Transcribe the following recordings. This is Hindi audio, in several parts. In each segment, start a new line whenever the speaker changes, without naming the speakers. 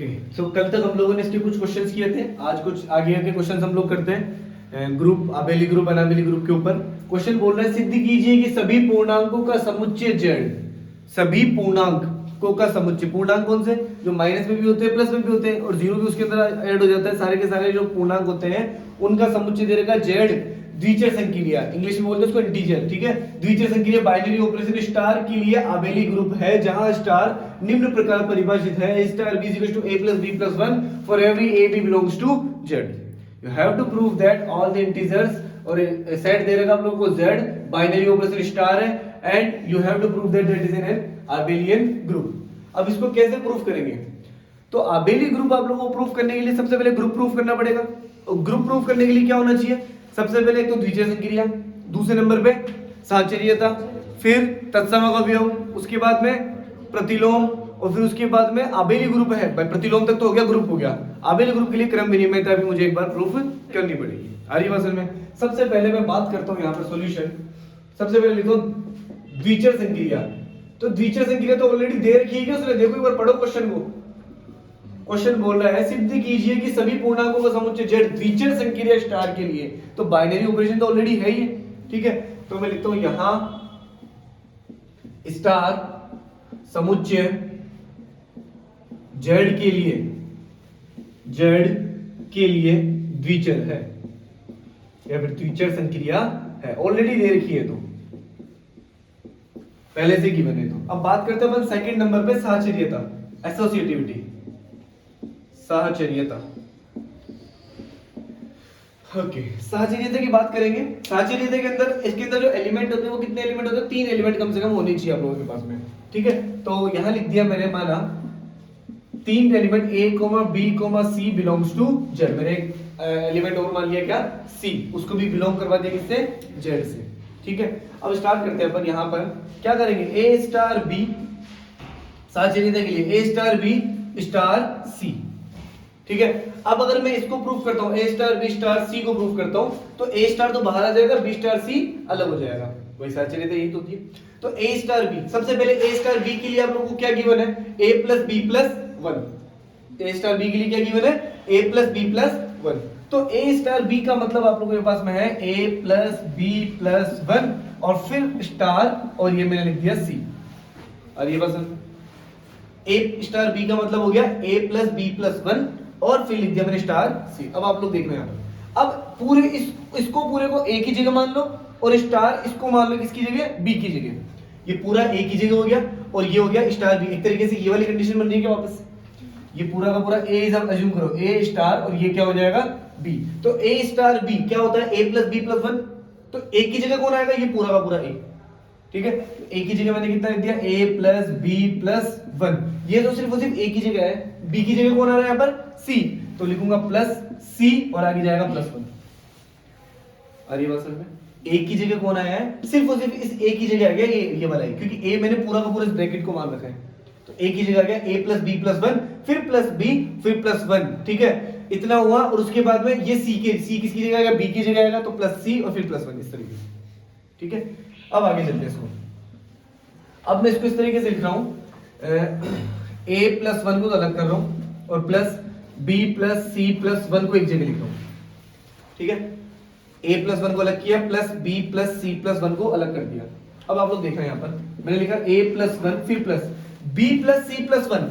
ओके, सो कल तक हम लोगों ने इसके कुछ क्वेश्चंस किए थे। आज कुछ आगे के क्वेश्चंस हम लोग करते हैं ग्रुप आबेली ग्रुप अनाबेली ग्रुप के ऊपर। क्वेश्चन बोल रहा है सिद्ध कीजिए कि सभी पूर्णांकों का समुच्चय z, सभी पूर्णांकों का समुच्चय, पूर्णांक कौन से जो माइनस में भी होते हैं प्लस में भी होते हैं और जीरो भी उसके अंदर ऐड हो जाता है, सारे के सारे जो पूर्णांक होते हैं उनका समुच्चय दे रखा z द्विचर संकीर्णिया, इंग्लिश में बोलते हैं उसको इंटीजर, ठीक है। द्विचर संकीर्णिया बाइनरी ऑपरेशन स्टार के लिए आबेली ग्रुप है जहां स्टार निम्न प्रकार परिभाषित है star b equal to a plus b plus 1 for every a b belongs to z। You have to prove that all the integers, और सेट दे रखा आप लोगों को z, बाइनरी ऑपरेशन स्टार है, and you have to prove that that is an abelian group. अब इसको कैसे प्रूव करेंगे? तो आबेली ग्रुप आप लोगों को प्रूव करने के लिए सबसे पहले ग्रुप प्रूव करना पड़ेगा। और ग्रुप प्रूव करने के लिए क्या होना चाहिए? सबसे पहले एक तो द्विचर संक्रिया, दूसरे नंबर पे साहचर्यता, फिर तत्समक अवयव, उसके बाद में प्रतिलोम, और फिर उसके बाद में आबेली ग्रुप है। भाई प्रतिलोम तक तो हो गया, ग्रुप हो गया। आबेली ग्रुप के लिए क्रम विनिमयता भी मुझे एक बार प्रूफ करनी पड़ेगी। आ रही बात में? सबसे पहले मैं बात करता हूं यहाँ पर सॉल्यूशन। सबसे पहले लिखो द्विचर संक्रिया। तो द्विचर संक्रिया तो ऑलरेडी दे रखी है, उसने देखो एक बार पढ़ो क्वेश्चन को। क्वेश्चन बोल रहा है सिद्ध कीजिए कि सभी पूर्णांकों का समुच्चय z द्विचर संक्रिया स्टार के लिए। तो बाइनरी ऑपरेशन तो ऑलरेडी है ही, ठीक है। तो मैं लिखता हूं यहां स्टार समुच्चय z के लिए द्विचर है या फिर द्विचर संक्रिया है, ऑलरेडी दे रखी है तो पहले से गिवन है। तो अब बात करते हैं अपन सेकंड नंबर पे साहचर्यता, एसोसिएटिविटी, साहचर्यता। ओके, साहचर्यता की बात करेंगे। साहचर्यता के अंदर इसके अंदर जो एलिमेंट होते हैं वो कितने एलिमेंट होते हैं? 3 एलिमेंट कम से कम होने चाहिए आप लोगों के पास में, ठीक है। तो यहां लिख दिया मैंने, माना 3 element a, b, c belongs to z। मैंने एक एलिमेंट और मान लिया क्या? c, उसको भी बिलोंग करवा दिया किससे? z से, ठीक है। अब स्टार्ट करते हैं अपन। यहां पर क्या करेंगे? a स्टार b, साहचर्यता के लिए a star b star c, ठीक है। अब अगर मैं इसको प्रूव करता हूं, a star b star c को प्रूव करता हूं, तो a स्टार तो बाहर आ जाएगा, b स्टार c अलग हो जाएगा। वही साहचर्यता यही तो होती है। तो a स्टार b, सबसे पहले a स्टार b के लिए आप लोगों को क्या गिवन है? a plus b plus 1। a star b के लिए क्या गिवन है? a plus b plus 1। तो a स्टार b का मतलब आप लोगों के पास में है a प्लस b प्लस 1 और फिर स्टार, और ये मैंने लिख दिया c। और ये बस a स्टार b का मतलब हो गया a प्लस b प्लस 1 और फिर लिख दिया मैंने स्टार सी। अब आप लोग देख रहे हैं, अब पूरे इसको पूरे को ए की जगह मान लो और स्टार इसको मान लो किसकी जगह? बी की जगह। ये पूरा ए की जगह हो गया और ये हो गया स्टार बी। एक तरीके से ये वाली कंडीशन बन रही है क्या वापस? ये पूरा का पूरा ए अज्यूम करो, ए स्टार, और ये क्या हो जाएगा? बी। तो ए स्टार बी क्या होता है? ए प्लस बी प्लस 1। तो ए की जगह कौन आएगा? ये पूरा का पूरा ए, ठीक है। ए की जगह मैंने कितना लिख दिया? a plus B plus 1। ये तो सिर्फ ए की जगह है, b की जगह कौन आ रहा है यहाँ पर? c, तो लिखूंगा प्लस c और आगे जाएगा प्लस 1। अरे बात समझ में? a की जगह कौन आया है? सिर्फ और सिर्फ इस a की जगह आ गया ये वाला है, क्योंकि a मैंने पूरा का पूरा इस ब्रैकेट को मान रखा है। तो a की जगह आ गया a प्लस b प्लस 1, फिर प्लस b, फिर प्लस 1, ठीक है। इतना हुआ और उसके बाद में ये c किसकी जगह आएगा? b की जगह आएगा, तो प्लस c और फिर प्लस 1, इस तरीके से, ठीक है। अब आगे चलते हैं इसको। अब मैं इसको इस तरीके से लिख रहा हूं, a प्लस 1 को तो अलग कर रहा हूं और plus b plus c plus 1 को एक जगह लिख रहा हूं, ठीक है। a प्लस 1 को अलग किया, plus b plus c plus 1 को अलग कर दिया। अब आप लोग देख रहे हैं यहाँ पर मैंने लिखा a प्लस 1 फिर plus b plus c plus 1,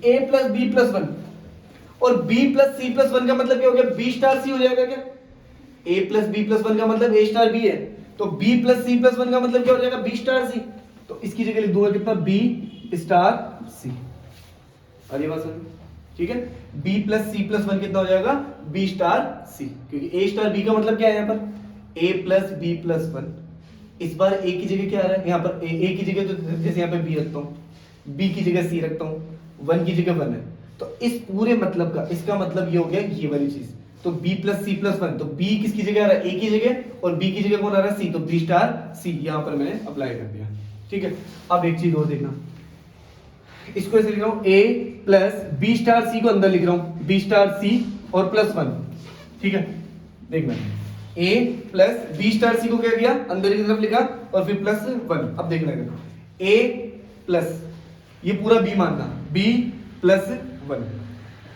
a plus b plus 1, और b प्लस c प्लस 1 का मतलब क्या हो गया? b स्टार c हो जाएगा क्या? a प्लस b प्लस 1 का मतलब a स्टार b है, तो b प्लस c प्लस 1 का मतलब क्या हो जाएगा? b star c। तो इसकी जगह लिख दूंगा कितना? b star c। अरे बात समझ, ठीक है। b प्लस c प्लस 1 कितना हो जाएगा? b स्टार c, क्योंकि a स्टार b का मतलब क्या है यहाँ पर? a plus b plus 1। इस बार a की जगह क्या आ रहा है यहाँ पर? a की जगह तो जैसे यहाँ पे b रखता हूँ, b की जगह c रखता हूँ, 1 की जगह 1 है। तो इस पूरे मतलब का इसका मतलब ये हो गया ये वाली चीज। तो b प्लस c प्लस 1, तो b किसकी जगह आ रहा है? a की जगह, और b की जगह कौन आ रहा है? c, तो b स्टार c यहाँ पर मैंने अप्लाई कर दिया, ठीक है। अब एक चीज और देखना, इसको ऐसे लिख रहा हूं a plus b star c को अंदर लिख रहा हूं, b स्टार c और प्लस 1, ठीक है। देखना a plus b star c को क्या किया? अंदर की तरफ लिखा और फिर प्लस 1। अब देखना a प्लस ये पूरा b मानना, b प्लस 1,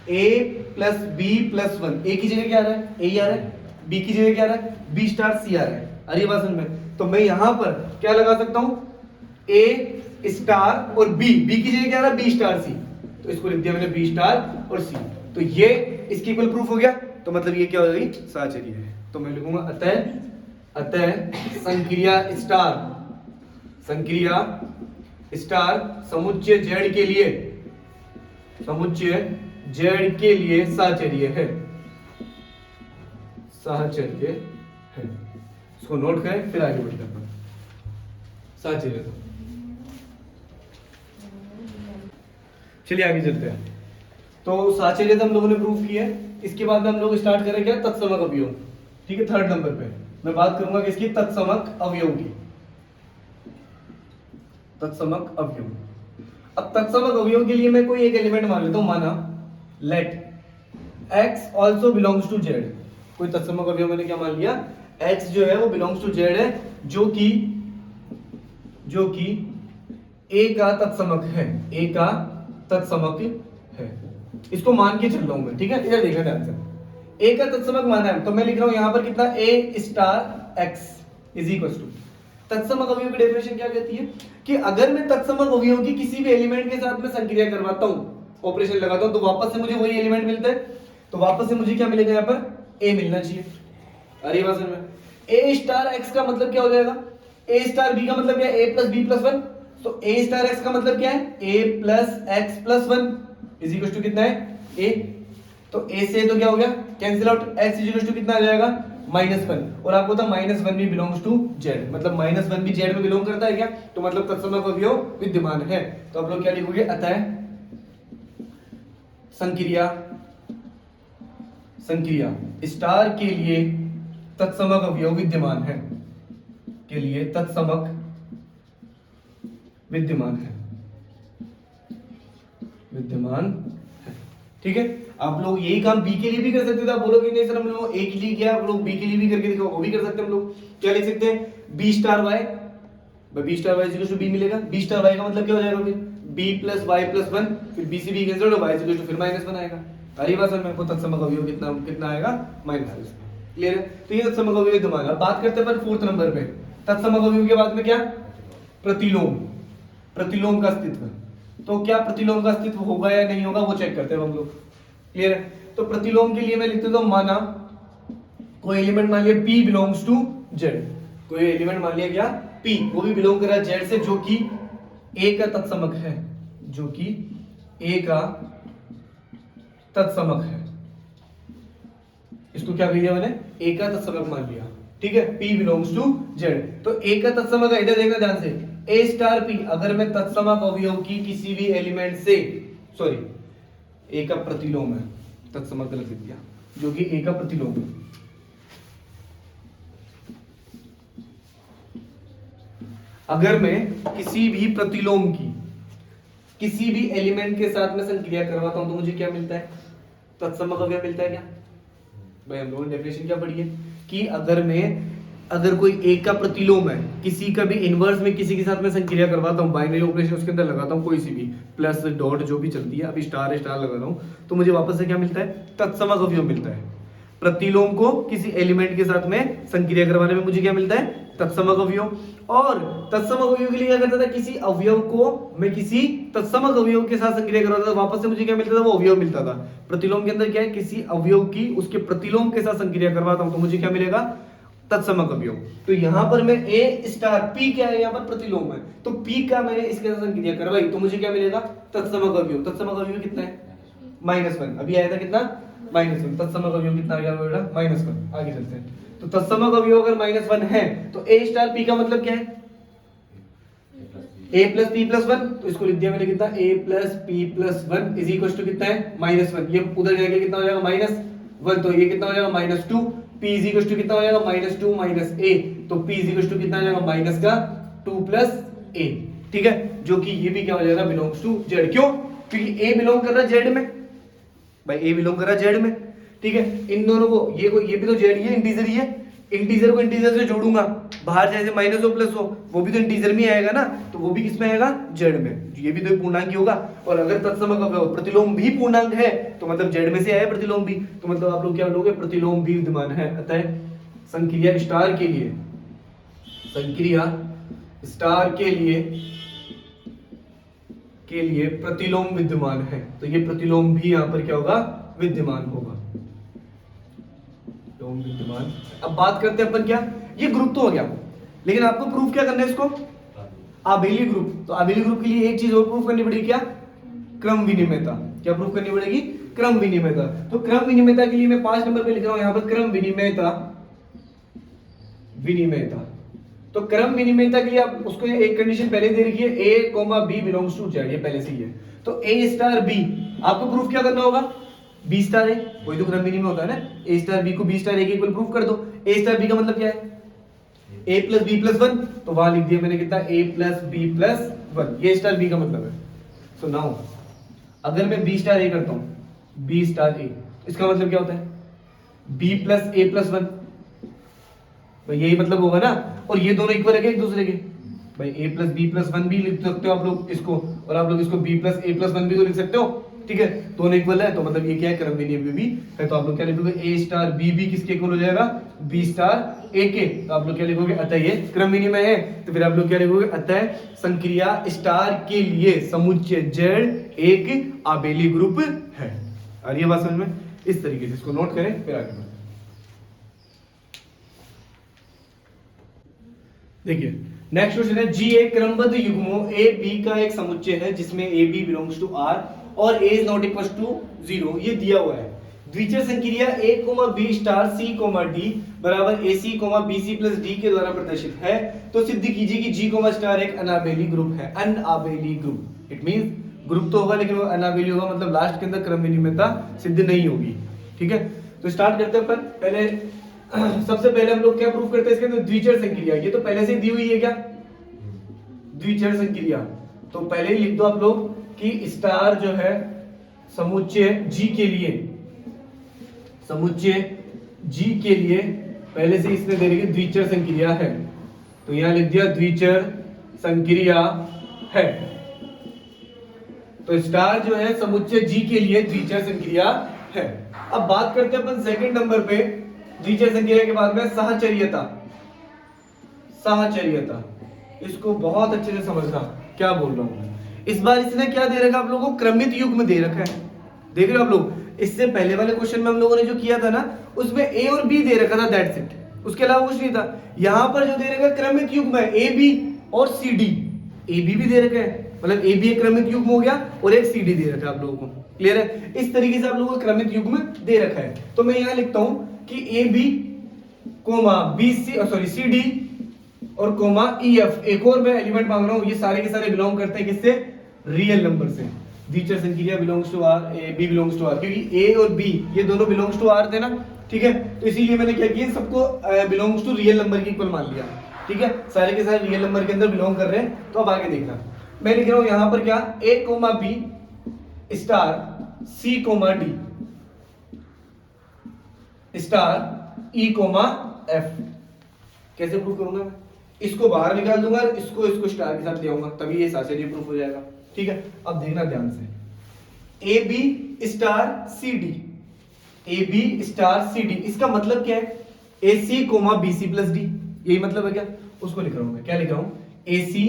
ए प्लस बी प्लस वन, ए की जगह क्या आ रहा है, ए आ रहा है, बी की जगह क्या आ रहा है, बी स्टार सी आ रहा है। अरे बात समझ में, तो मैं यहां पर क्या लगा सकता हूं, ए स्टार और बी, बी की जगह क्या आ रहा है, बी स्टार सी, तो इसको लिख दिया मैंने बी स्टार और सी। तो ये इसकी इक्वल प्रूफ हो गया, तो मतलब ये क्या हो गई, साहचर्य है। तो मैं लिखूंगा अतः संक्रिया स्टार, संक्रिया स्टार समुच्चय जेड के लिए, समुच्चय जेड के लिए साहचर्य है, साहचर्य है। इसको नोट करें फिर आगे बढ़ते हैं। साहचर्य, चलिए आगे चलते हैं। तो साहचर्य हम लोगों ने प्रूफ किया है। इसके बाद में हम लोग स्टार्ट करेंगे तत्समक अवयव। ठीक है, थर्ड नंबर पे मैं बात करूंगा किसकी, तत्समक अवयव की, तत्समक अवयव। अब तत्समक अवयव के लिए मैं कोई एक एलिमेंट मान लेता हूं, माना late x also belongs to z। कोई तत्समक अवयव मैंने क्या मान लिया, x जो है वो belongs to z है, जो कि a का तत्समक है, a का तत्समक है। इसको मान के चल रहा हूं मैं, ठीक है, इधर देखना ध्यान से। a का तत्समक माना है, तो मैं लिख रहा हूं यहां पर कितना, a star x is equal to, तत्समक अवयव की डेफिनेशन क्या कहती है कि अगर मैं तत्समक अवयव की किसी भी एलिमेंट के साथ में संक्रिया करवाता हूं, ऑपरेशन लगाता हूं, तो वापस से मुझे वही एलिमेंट मिलता है, तो वापस से मुझे क्या मिलेगा, यहाँ पर a मिलना चाहिए। अरे बात समझ में, a स्टार x का मतलब क्या हो जाएगा, a स्टार b का मतलब क्या है, a plus b plus one, तो a स्टार x का मतलब क्या है, a plus x plus one is equal to कितना है, a। तो a से तो क्या हो गया, cancel out, x is equal to कितना आ जाएगा, -1। और आपको था -1 भी बिलोंग्स टू z, मतलब -1 भी z में बिलोंग करता है क्या, तो मतलब तत्समक अवयव विद्यमान है। तो आप लोग क्या लिखोगे, अतः संक्रिया स्टार के लिए तत्समक अवयव विद्यमान है, के लिए तत्समक विद्यमान है, ठीक है। आप लोग यही काम बी के लिए भी कर सकते थे, आप बोलोगे नहीं सर हम लोग ए के लिए किया, आप लोग बी के लिए भी करके दिखाओ, वो भी कर सकते हैं हम लोग। क्या लिख सकते हैं, B star Y, B star Y equal to B मिलेगा, बी स्टार वाई का मतलब क्या हो जाएगा फिर, B plus Y plus one, फिर बी से बी कैंसिल हो, वाई इक्वल टू फिर -1 आएगा। अरे बात समझ में, को तत्समक अवयव कितना आएगा, -1। क्लियर है, तो ये तत्समक अवयव विद्यमान है। बात करते हैं पर फोर्थ नंबर पे, तत्समक अवयव के बाद में क्या, प्रतिलोम, प्रतिलोम का अस्तित्व। तो क्या प्रतिलोम का अस्तित्व होगा या नहीं होगा, वो चेक करते हैं हम लोग। क्लियर है, तो प्रतिलोम के लिए मैं लिखता हूं, माना कोई एलिमेंट मान लिया p बिलोंग्स टू z, कोई एलिमेंट मान लिया क्या p, वो भी बिलोंग कर रहा है z से, जो कि a का तत्समक है, जो कि a का तत्समक है। इसको क्या कह दिया मैंने, a का तत्समक मान लिया, ठीक है, p बिलोंग्स टू z। तो a का तत्समक है, इधर देखना ध्यान से, a स्टार p, अगर मैं तत्समक अवयव की किसी भी एलिमेंट से, सॉरी a का प्रतिलोम है, तत्समक गलत लिख दिया, जो कि a का प्रतिलोम है। अगर मैं किसी भी प्रतिलोम की किसी भी एलिमेंट के साथ में संक्रिया करवाता हूं, तो मुझे क्या मिलता है, तत्समक अवयव मिलता है क्या। भाई हम लोगों ने डेफिनेशन क्या पढ़ी है कि अगर कोई एक का प्रतिलोम है, किसी का भी इनवर्स में किसी के साथ में संक्रिया करवाता हूं, बाइनरी ऑपरेशन उसके अंदर लगाता हूं, कोई सी भी प्लस डॉट जो भी चलती है, अभी स्टार स्टार लगा रहा हूं, तो मुझे वापस से क्या मिलता है, तत्समक अवयव मिलता है। प्रतिलोम को किसी एलिमेंट के साथ में संक्रिया करवाने में मुझे क्या मिलता है, तत्समक अवयव। और तत्समक अवयव के लिए क्या करता था, किसी अवयव को मैं किसी तत्समक अवयव के साथ संक्रिया करवाता था, वापस से मुझे क्या मिलता था, वो अवयव मिलता था। प्रतिलोम के अंदर क्या है, किसी अवयव की उसके प्रतिलोम के साथ संक्रिया करवाता हूं, तो मुझे क्या मिलेगा, तत्समक अवयव। तो यहां पर मैं a स्टार p क्या है, यहां पर प्रतिलोम है, तो p का मैंने इसके साथ संक्रिया करवाई, तो मुझे क्या मिलेगा, तत्समक अवयव। तत्समक अवयव कितना है, -1, अभी आया था कितना, -1। तत्समक अवयव कितना आ गया बेटा, -1। आगे चलते हैं, तो तत्समक अवयव अगर -1 है, तो a स्टार p का मतलब क्या है, a प्लस p प्लस 1, तो इसको लिख दिया मैंने कितना, a plus p plus 1 is equal to कितना है, -1। ये उधर जाके कितना हो जाएगा, -1, तो ये कितना हो जाएगा, -2। p इज इक्वल टू कितना हो जाएगा, -2 माइनस a, तो p इज इक्वल टू कितना आ जाएगा, माइनस का 2 प्लस a, ठीक है, जो कि ये भी क्या हो जाएगा, बिलोंग्स टू z। क्यों, क्योंकि a बिलोंग कर रहा है z में, भाई a बिलोंग कर रहा है z में, ठीक है। इन दोनों को, ये भी तो z ही है, इंटीजर ही है, इंटीजर को इंटीजर से जोड़ूंगा, बाहर चाहे माइनस हो प्लस हो, वो भी तो इंटीजर में आएगा ना, तो वो भी किसमें आएगा, जेड में। ये भी तो एक पूर्णांक ही होगा। और अगर तत्सम का प्रतिलोम भी पूर्णांक है तो मतलब जेड में से आया प्रतिलोम भी, तो मतलब आप लोग क्या लोगे, प्रतिलोम भी विद्यमान है। अतः संक्रिया स्टार के लिए, संक्रिया स्टार के लिए प्रतिलोम विद्यमान है, तो ये प्रतिलोम भी यहां पर क्या होगा, विद्यमान होगा, विद्यमान। अब बात करते हैं अपन क्या, ये ग्रुप तो हो गया, लेकिन आपको प्रूफ क्या करना है इसको, आबेली ग्रुप। तो आबेली ग्रुप के लिए एक चीज और प्रूफ करनी पड़ेगी, क्या, क्रम विनिमयता। क्या प्रूफ करनी पड़ेगी, क्रम विनिमयता। तो क्रम विनिमयता के लिए मैं 5 नंबर पे लिख रहा हूं यहां पर क्रम विनिमयता, विनिमयता। तो क्रम विनिमयता के लिए आप उसको एक कंडीशन पहले दे रखी है, a, b belongs to z, ये पहले से ही है। तो a स्टार b, आपको प्रूफ क्या करना होगा, b स्टार a, कोई तो क्रम विनिमय होता है ना, a स्टार b को b स्टार a के इक्वल प्रूफ कर दो। a स्टार b का मतलब क्या है, a प्लस b प्लस 1, तो वहां लिख दिया मैंने कितना, a प्लस b प्लस 1, ये स्टार b का मतलब है। सो नाउ अगर मैं b स्टार a करता हूं, b स्टार a, इसका मतलब क्या होता है, b प्लस a प्लस 1, भाई यही मतलब होगा ना। और ये दोनों इक्वल है क्या एक दूसरे के, भाई a प्लस b प्लस 1 भी लिख सकते हो आप लोग इसको, और आप लोग इसको b प्लस a प्लस 1 भी तो लिख सकते हो, ठीक है, दोनों इक्वल है, तो मतलब ये क्या है, क्रम विनिमय भी है। तो आप लोग क्या लिखोगे, a स्टार b भी किसके इक्वल हो जाएगा, b स्टार a के। तो आप लोग क्या लिखोगे, अतः ये क्रम विनिमय है। तो फिर आप लोग क्या लिखोगे, अतः संक्रिया स्टार के लिए समुच्चय z एक आबेली ग्रुप है। और ये बात समझ में, इस तरीके से इसको नोट करें, फिर आगे बढ़ें। देखिए नेक्स्ट क्वेश्चन है, जी एक क्रमबद्ध युग्मों ए बी का एक समुच्चय है जिसमें A B belongs to R और A is not equal to 0, ये दिया हुआ है। द्विचर संक्रिया a, b star c, d बराबर ac, bc प्लस d के द्वारा प्रदर्शित है, तो सिद्ध कीजिए कि g, स्टार एक अनाबेली ग्रुप है। अनाबेली ग्रुप इट मींस ग्रुप तो होगा लेकिन वो अनाबेली होगा, मतलब लास्ट के अंदर क्रम विनिमयता सिद्ध नहीं होगी, ठीक है। तो स्टार्ट करते हैं अपन। पहले सबसे पहले हम लोग क्या प्रूफ करते हैं इसके अंदर, द्विचर संक्रिया, ये तो पहले से दी हुई है क्या, द्विचर संक्रिया। तो पहले ही लिख दो आप लोग कि स्टार जो है समुच्चय जी के लिए, समुच्चय जी के लिए पहले से इसने दे रखी द्विचर संक्रिया है, तो यहां लिख दिया द्विचर संक्रिया है। तो स्टार जो है समुच्चय जी के लिए द्विचर संक्रिया है। अब बात करते हैं अपन सेकंड नंबर पे, द्विचर संक्रिया के बाद में सहचर्यता। सहचर्यता, इसको बहुत अच्छे से समझना क्या बोल रहा हूं। इस बार इसने क्या दे रखा आप लोगों को, क्रमित युग्म दे रखा है, देख रहे हो आप लोग। इससे पहले वाले क्वेश्चन में हम लोगों ने जो किया था ना, उसमें ए और बी दे रखा था, दैट्स इट, उसके अलावा कुछ नहीं था। यहां पर जो दे रखा है क्रमित युग्म है, ए बी और सी डी। ए बी भी दे रखा है, मतलब ए बी एक क्रमित युग्म हो गया और एक सी डी दे रखा है आप लोगों को, क्लियर है। इस तरीके से आप लोगों को क्रमित युग्म दे रखा है। तो मैं यहां लिखता हूं कि A B comma B C, sorry C D और कोमा ई एफ, एक और मैं एलिमेंट मांग रहा हूं, ये सारे के सारे बिलोंग करते हैं किससे, रियल नंबर से। द्विचर संक्रिया belongs to R, A B belongs to R, क्योंकि ए और बी ये दोनों बिलोंग्स टू आर थे ना, ठीक है। तो इसीलिए मैंने क्या किया, सबको बिलोंग्स टू रियल नंबर के इक्वल मान लिया, ठीक है, सारे के सारे रियल नंबर के अंदर बिलोंग कर रहे हैं। तो अब आगे देखना, मैं लिख रहा हूं यहां पर क्या, A comma B star C comma D star E comma F. कैसे प्रूफ करूंगा मैं, इसको बाहर निकाल दूंगा, इसको स्टार के साथ ले आऊंगा, तभी ये सारे प्रूफ हो जाएगा, ठीक है। अब देखना ध्यान से, A B star C D, A B star C D, इसका मतलब क्या है, A C comma B C plus D, यही मतलब है क्या, उसको लिख रहा हूं मैं, क्या लिख रहा हूं, A C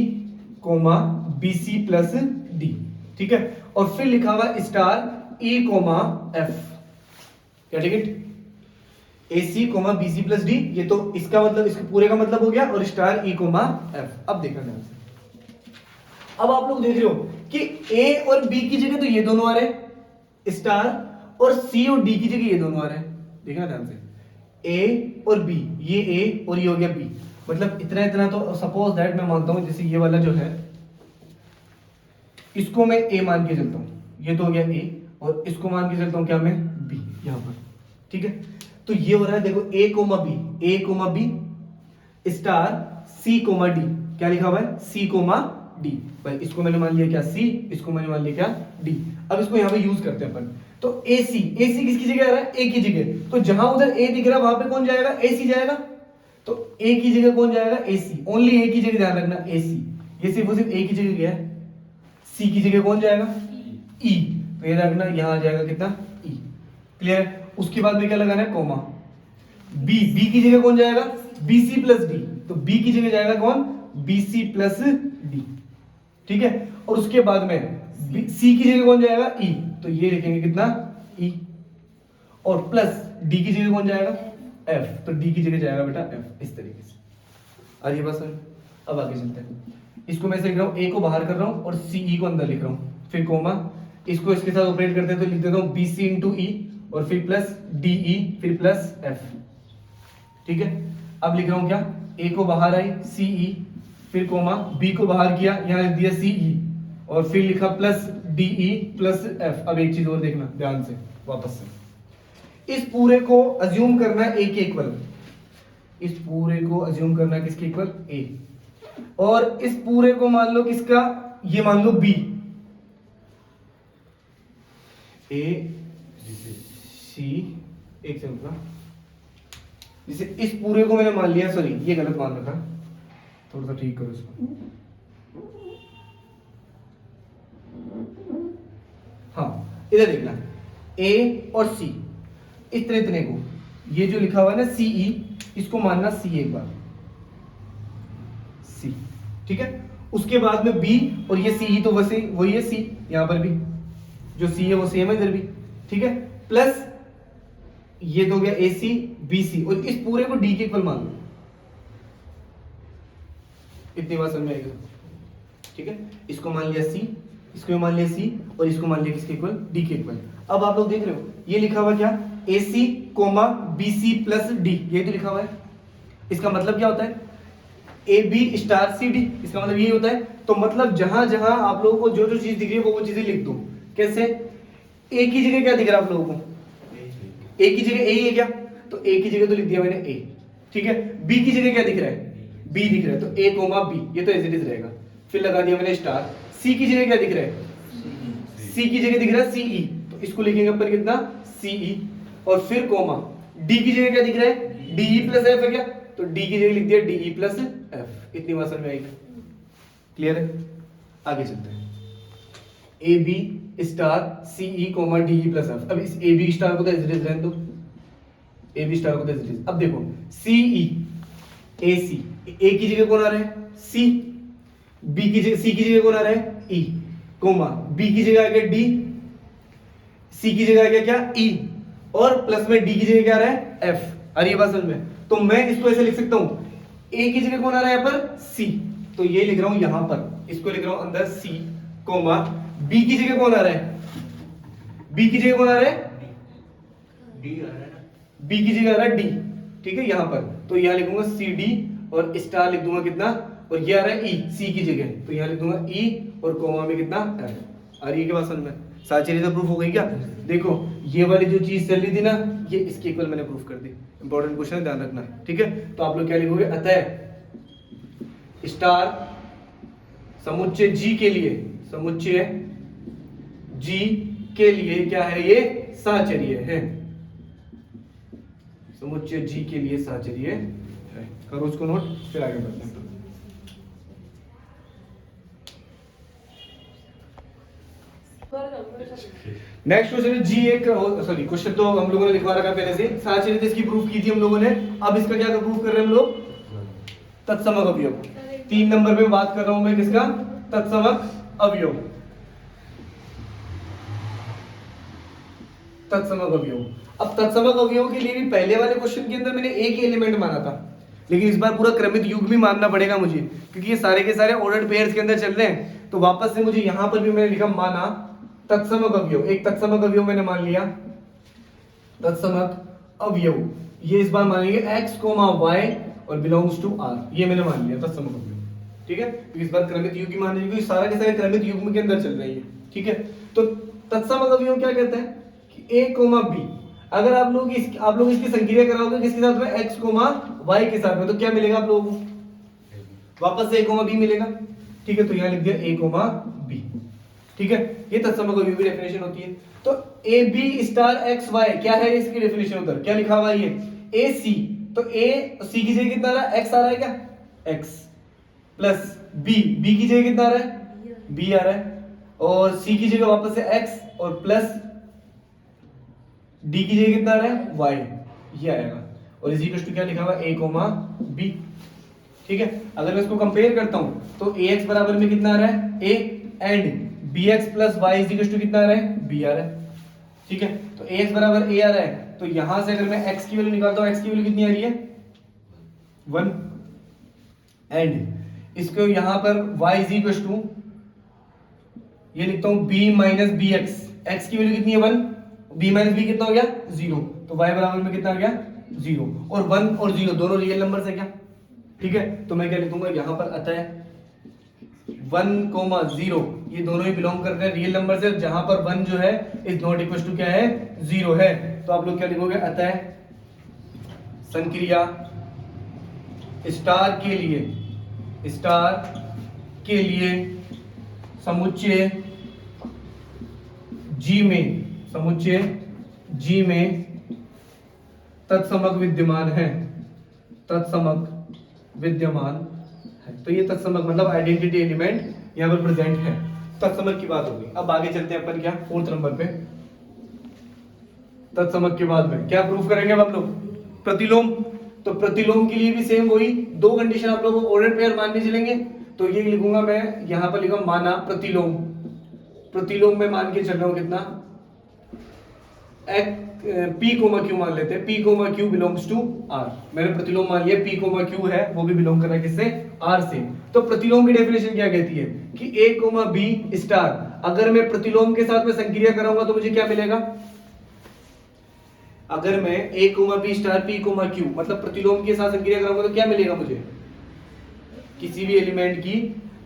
comma B C plus D, ठीक है। और फिर लिखा हुआ स्टार ई कोमा एफ, क्या, ठीक है, A C comma B C plus D, ये तो इसका मतलब, इसके पूरे का मतलब हो गया, और स्टार ई कोमा एफ। अब देखना ध्यान से, अब आप लोग देख रहे हो कि ए और बी की जगह तो ये दोनों आ रहे हैं स्टार, और सी और डी की जगह ये दोनों आ रहे हैं, देखना ध्यान से, ए और बी, ये ए और ये हो गया बी, मतलब इतना इतना। तो सपोज दैट मैं मानता हूं जैसे ये वाला जो है इसको मैं ए मान के चलता हूं, ये तो हो गया ए, और इसको मान के चलता हूं क्या, मैं बी यहां पर, ठीक है। तो ये हो रहा है देखो, ए comma B star C comma D, क्या लिखा हुआ है, सी कोमा डी, भाई इसको मैंने मान लिया क्या, सी, इसको मैंने मान लिया क्या, डी। अब इसको यहां पे यूज करते हैं अपन। तो ए सी किसकी जगह आ रहा है, ए की जगह, तो जहां उधर ए दिख रहा है वहां पे कौन जाएगा, ए सी जाएगा, तो ए की जगह कौन जाएगा, ए सी, ओनली ए की जगह ध्यान रखना, ए सी, ये सिर्फ और सिर्फ ए की जगह गया है। सी की जगह कौन जाएगा, ई, तो ये रखना यहां आ जाएगा कितना, ई, क्लियर है। उसके बाद में क्या लगाना है, कोमा। बी, बी की जगह कौन जाएगा, बी सी प्लस डी, तो बी की जगह जाएगा कौन, बी सी प्लस डी, ठीक है। और उसके बाद में सी की जगह कौन जाएगा, ई, तो ये लिखेंगे कितना, ई, और प्लस डी की जगह कौन जाएगा, एफ, तो डी की जगह जाएगा बेटा एफ, इस तरीके से। और ये बस, अब आगे चलते हैं। इसको मैं लिख रहा हूँ, ए को बाहर कर रहा हूँ और सी ई को अंदर लिख रहा हूँ, फिर कोमा, इसको इसके साथ ऑपरेट करते हैं तो लिख देता हूँ बी सी इंटू ई, और फिर प्लस डी ई, फिर प्लस एफ, ठीक है। अब लिख रहा हूँ क्या, ए को बाहर आई सी ई, फिर कोमा, बी को बाहर किया, यहाँ लिख दिया सी ई, और फिर लिखा plus D E plus F. अब एक चीज और देखना ध्यान से, वापस से इस पूरे को अज्यूम करना है ए के इक्वल, इस पूरे को अज्यूम करना है किसके इक्वल, ए, और इस पूरे को मान लो किसका, ये मान लो बी, ए सी, एक सेकंड ना, जैसे इस पूरे को मैंने मान लिया, सॉरी ये गलत मान रखा, थोड़ा सा ठीक करो इसको, हाँ इधर देखना, ए और सी, इतने को, ये जो लिखा हुआ है ना सी ई, इसको मानना सी एक बार, सी, ठीक है। उसके बाद में बी, और ये सी ई तो वैसे वही है सी, यहां पर भी जो सी है वो सेम है इधर भी, ठीक है, प्लस ये तो हो गया ए सी बी सी, और इस पूरे को डी के इक्वल मान लो, इतनी बात समझ में आएगी, ठीक है। इसको मान लिया सी, इसको मान लिया सी, और इसको मान लिया किसके इक्वल, डी के इक्वल। अब आप लोग देख रहे हो ये लिखा हुआ क्या, A C comma B C plus D, ये तो लिखा हुआ है। इसका मतलब क्या होता है, A B star C D, इसका मतलब ये होता है। तो मतलब जहां जहां आप लोगों को जो जो चीज दिख रही है वो चीजें लिख दो। कैसे, ए की जगह क्या दिख रहा है आप लोगों को, ए की जगह ए ही है क्या, तो ए की जगह तो लिख दिया मैंने ए, ठीक है। बी की जगह क्या दिख रहा है, बी दिख रहा है, तो ए कोमा बी, ये तो एज इट इज रहेगा, फिर लगा दिया मैंने स्टार। सी की जगह क्या दिख रहा है, सी की जगह दिख रहा है सी ई, तो इसको लिखेंगे अपन कितना, सी ई, और फिर कोमा। डी की जगह क्या दिख रहा है, डी ई प्लस एफ है क्या, तो डी की जगह लिख दिया डी ई प्लस एफ। इतनी बात समझ में आएगी, क्लियर है। आगे चलते हैं, A B star C E comma D E plus F. अब इस ए बी स्टार को तो एज इट इज रहने दो, ए बी स्टार को तो एज इट इज। अब देखो सी ई ए सी, ए की जगह कौन आ रहा है, सी, बी की जगह, सी की जगह कौन आ रहा है, ई, कोमा, बी की जगह आ गया डी, सी की जगह आ गया क्या, ई, और प्लस में डी की जगह क्या आ रहा है, एफ। अरे ये बात समझ में, तो मैं इसको ऐसे लिख सकता हूं, ए की जगह कौन आ रहा है यहाँ पर, सी, तो ये लिख रहा हूं यहां पर, इसको लिख रहा हूं अंदर सी कोमा, बी की जगह कौन आ रहा है, बी की जगह कौन आ रहा है, डी आ रहा है ना, बी की जगह आ रहा है डी, ठीक है यहां पर, तो यहां लिखूंगा सी डी, और स्टार लिख दूंगा कितना, और ये आ रहा है ई सी की जगह, तो यहां लिख दूंगा ई, और कोमा में कितना एफ। अरे ये के बात समझ में, सारी चीजें तो प्रूफ हो गई क्या। देखो ये वाली जो चीज चल रही थी ना, ये इसके इक्वल मैंने प्रूफ कर दी। इंपॉर्टेंट क्वेश्चन है, ध्यान रखना है, ठीक है। तो आप लोग क्या लिखोगे, अतः स्टार समुच्चय जी के लिए, समुच्चय जी के लिए क्या है, ये साचर्य है, समुच्चय जी के लिए साचर्य है। करो उसको नोट, फिर आगे बढ़ते हैं। नेक्स्ट क्वेश्चन जी एक, सॉरी क्वेश्चन तो हम लोगों ने लिखवा रखा पहले से, साचर्य इसकी प्रूफ की थी हम लोगों ने। अब इसका क्या प्रूफ कर रहे हैं हम लोग, तत्समक अवयव। 3 नंबर पे बात कर रहा हूं मैं किसका, तत्समक अवयव, तत्समक अवयव। अब तत्समक अवयव के लिए भी पहले वाले क्वेश्चन के अंदर मैंने एक ही एलिमेंट माना था, लेकिन इस बार पूरा क्रमित युग्म भी मानना पड़ेगा मुझे, क्योंकि ये सारे के सारे ऑर्डर्ड पेयर्स के अंदर चल रहे हैं। तो वापस से मुझे यहां पर भी मैंने लिखा माना तत्समक अवयव, एक तत्समक अवयव मैंने मान लिया, तत्समक अवयव ये इस बार मानेंगे x, y और बिलोंग्स टू r, ये मैंने मान लिया तत्समक अवयव, ठीक है। तो इस बार क्रमित युग्म मान लीजिए, क्योंकि सारा के सारे क्रमित युग्म के अंदर चल रही है, ठीक है। तो तत्समक अवयव क्या कहते हैं कि a, b, अगर आप लोग इसकी संक्रिया कराओगे किसके साथ में, x, y के साथ में, तो क्या मिलेगा आप लोगों को, वापस से a, b मिलेगा, ठीक है। तो यहां लिख दिया a, b, ठीक है। ये तत्समक अवयव की डेफिनेशन होती है। तो A B star X Y क्या है इसकी डेफिनेशन, उधर क्या लिखा हुआ है, ये ए सी तो a c की जगह कितना आ रहा है, x आ रहा है क्या, x प्लस b की जगह कितना आ रहा है, b आ रहा है, और c की जगह वापस से x और प्लस d की जगह कितना आ रहा है, y, ये आएगा। और इसी टू क्या लिखा हुआ a कोमा b। ठीक है, अगर मैं इसको कंपेयर करता हूं तो ax बराबर में कितना आ रहा है, a and bx plus y is equal to कितना आ रहा है, b आ रहा है। ठीक है, तो ax बराबर a आ रहा है, तो यहां से अगर मैं x की वैल्यू निकालता हूं, x की वैल्यू कितनी आ रही है, 1, एंड इसको यहां पर y इज इक्वल टू ये लिखता हूं b माइनस bx, x की वैल्यू कितनी है 1, b माइनस b कितना हो गया 0, तो y बराबर में कितना आ गया 0, और 1 और 0 दोनों रियल नंबर है क्या। ठीक है, तो मैं क्या लिखूंगा यहां पर अतः 1,0 ये दोनों ही बिलोंग करते हैं रियल नंबर से, जहां पर 1 जो है इज नॉट इक्वल टू क्या है, 0 है। तो आप लोग क्या लिखोगे, अतः संक्रिया स्टार के लिए समुच्चय G में तत्समक विद्यमान है, तो ये तत्समक मतलब आइडेंटिटी एलिमेंट यहां पर प्रेजेंट है, तत्समक की बात होगी। अब आगे चलते हैं अपन क्या, 4th नंबर पे। तत्समक के बाद में क्या प्रूफ करेंगे हम लोग, प्रतिलोम। तो प्रतिलोम के लिए भी सेम वही 2 कंडीशन आप लोगों को ऑर्डर पेयर मानने चलेंगे। तो ये लिखूंगा मैं यहां पर, लिखूंगा माना प्रतिलोम में मान के चल रहा हूं कितना, P कोमा Q मान लेते हैं, P comma Q belongs to R। मैंने प्रतिलोम मान लिया, P कोमा Q है वो भी बिलोंग कर रहा है किससे, R से। तो प्रतिलोम की डेफिनेशन क्या कहती है कि A कोमा B स्टार, अगर मैं प्रतिलोम के साथ में संक्रिया कराऊंगा तो मुझे क्या मिलेगा, अगर मैं A comma B star P comma Q मतलब प्रतिलोम के साथ संक्रिया कराऊंगा तो क्या मिलेगा मुझे, किसी भी एलिमेंट की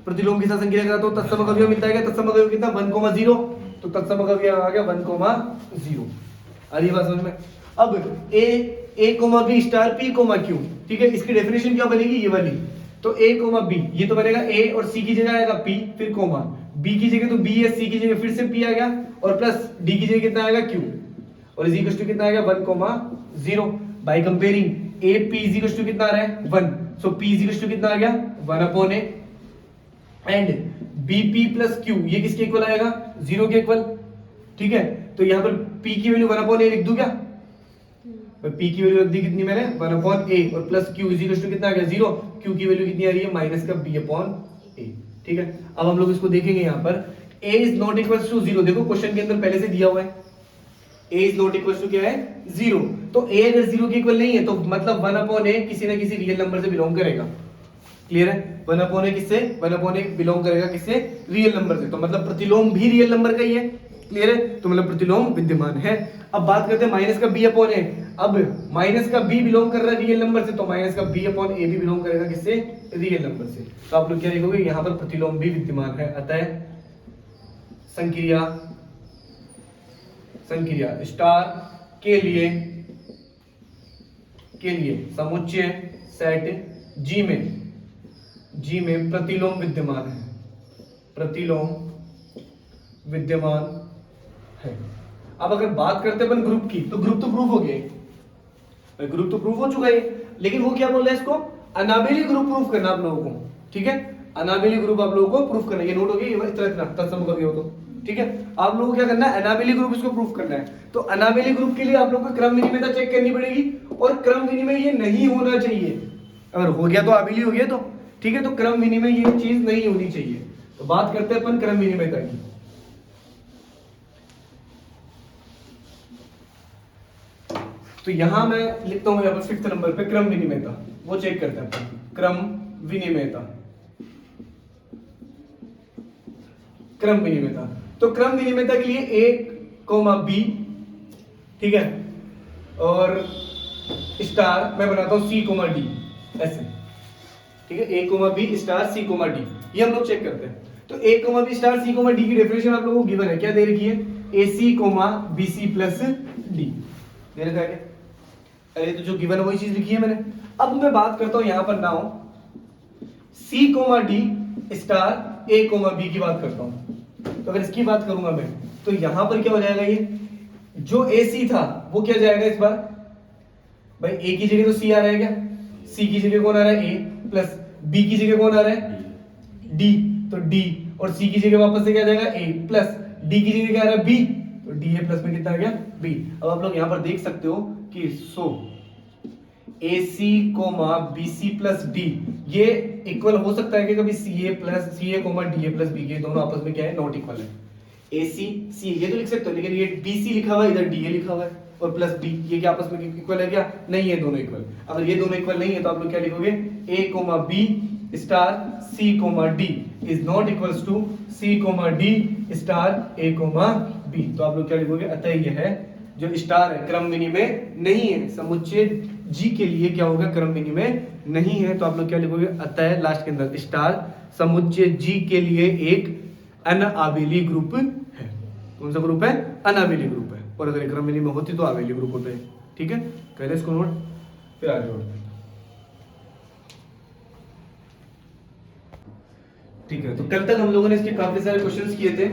प्रतिलोम के साथ संक्रिया कराता हूं तत्समक अवयव मिलता है, तत्समक अवयव कितना 1,0, तो तत्समक अवयव आ गया 1,0। अरे बात समझ में। अब a comma b star p comma q, ठीक है, इसकी डेफिनेशन क्या बनेगी, ये वाली। तो a कोमा b ये तो बनेगा a और c की जगह आएगा p, फिर कोमा b की जगह तो b है, c की जगह फिर से p आ गया, और प्लस d की जगह कितना आएगा q, और इज इक्वल टू कितना आएगा 1,0। By comparing a p is equal to कितना आ रहा है 1, so p is equal to कितना आ गया 1/a, and bp plus q ये किसके इक्वल आएगा, 0 के इक्वल। ठीक है, तो यहां पर p की वैल्यू 1/a लिख दूं क्या, p की वैल्यू रख दी कितनी मैंने 1/a, और plus q is equal to कितना आ गया 0, q की वैल्यू कितनी आ रही है माइनस का b/a। ठीक है, अब हम लोग इसको देखेंगे यहां पर a is not equal to 0, देखो क्वेश्चन के अंदर पहले से दिया हुआ है a is not equal to क्या है 0, तो a अगर 0 के इक्वल नहीं है तो मतलब 1/a किसी ना किसी रियल नंबर से बिलोंग करेगा। क्लियर है, 1/a किससे, 1/a बिलोंग करेगा किससे, रियल नंबर से, तो मतलब प्रतिलोम भी रियल नंबर का ही है। क्लियर है, तो मतलब प्रतिलोम विद्यमान है। अब बात करते हैं माइनस का b/a, अब माइनस का b बिलोंग कर रहा है रियल नंबर से, तो माइनस का b/a भी बिलोंग करेगा किससे, रियल नंबर से। तो आप लोग क्या लिखोगे, यहां पर प्रतिलोम भी विद्यमान है, अतः संक्रिया स्टार के लिए समुच्चय सेट G में प्रतिलोम विद्यमान है। अब अगर बात करते हैं अपन ग्रुप की, तो ग्रुप तो प्रूफ हो गया, ग्रुप तो प्रूफ हो चुका है, लेकिन वो क्या बोल रहा है, इसको अनाबेली ग्रुप प्रूफ करना आप लोगों को। ठीक है, अनाबेली ग्रुप आप लोगों को प्रूफ करना, ये नोट हो गया, इतना तत्सम कर दिया हो तो। ठीक है, आप लोगों को क्या करना है, अनाबेली ग्रुप इसको प्रूफ करना है। तो अनाबेली ग्रुप के लिए आप लोगों को क्रम विनिमयता चेक करनी पड़ेगी, और क्रम विनिमय ये नहीं होना चाहिए, अगर हो गया तो आबेली हो गया तो ठीक है, तो क्रम विनिमय ये चीज नहीं होनी चाहिए। तो बात करते हैं अपन क्रम विनिमयता की। तो यहां मैं लिखता हूं, यहां पर 5th नंबर पे क्रम विनिमयता, वो चेक करते हैं अपन। क्रम विनिमयता, तो क्रम विनिमयता के लिए a, b, ठीक है, और स्टार मैं बनाता हूं c, d, ऐसे। ठीक है, a, b star c, d, ये हम लोग चेक करते हैं। तो a, b star c, d की डेफिनेशन आप लोगों को गिवन है, क्या दे रखी है, ac, bc प्लस d दे रखा है। अरे तो जो गिवन है वही चीज लिखी है मैंने। अब मैं बात करता हूं यहां पर now c, d star a, b की बात करता हूं। तो अगर इसकी बात करूंगा मैं, तो यहां पर क्या हो जाएगा, ये जो AC था वो क्या जाएगा, इस बार भाई ए की जगह तो सी आ रहा है क्या, सी की जगह कौन आ रहा है ए, प्लस बी की जगह कौन आ रहा है डी, तो डी, और सी की जगह वापस से क्या आ जाएगा ए, प्लस डी की जगह क्या आ रहा है बी, तो डी ए प्लस में कितना आ गया बी। अब आप लोग यहां पर देख सकते हो कि so AC comma BC plus D ये इक्वल हो सकता है कि कभी CA comma DA plus B ये दोनों आपस में क्या है नॉट इक्वल है। AC C ये तो लिख सकते हो, लेकिन ये BC लिखा हुआ है, इधर DA लिखा हुआ है, और प्लस D ये क्या आपस में इक्वल है क्या, नहीं है दोनों इक्वल। अगर ये दोनों इक्वल नहीं है तो आप लोग क्या लिखोगे A comma B star C comma D is not equals to C comma D star A comma B। तो आप लोग क्या लिखोगे, अतः यह है जो स्टार है क्रम विनिमय नहीं है, समुच्चय जी के लिए क्या होगा क्रम विनिमय नहीं है। तो आप लोग क्या लिखोगे, अतः लास्ट के अंदर स्टार समुच्चय जी के लिए एक अनाबेली ग्रुप है। कौन सा ग्रुप है, अनाबेली ग्रुप है, और अगर क्रम विनिमय होती तो आबेली ग्रुप होते हैं। ठीक है, पहले इसको नोट फिर आगे बढ़ते हैं। ठीक है, तो कल तक हम लोगों ने इसके काफी सारे क्वेश्चंस किए थे।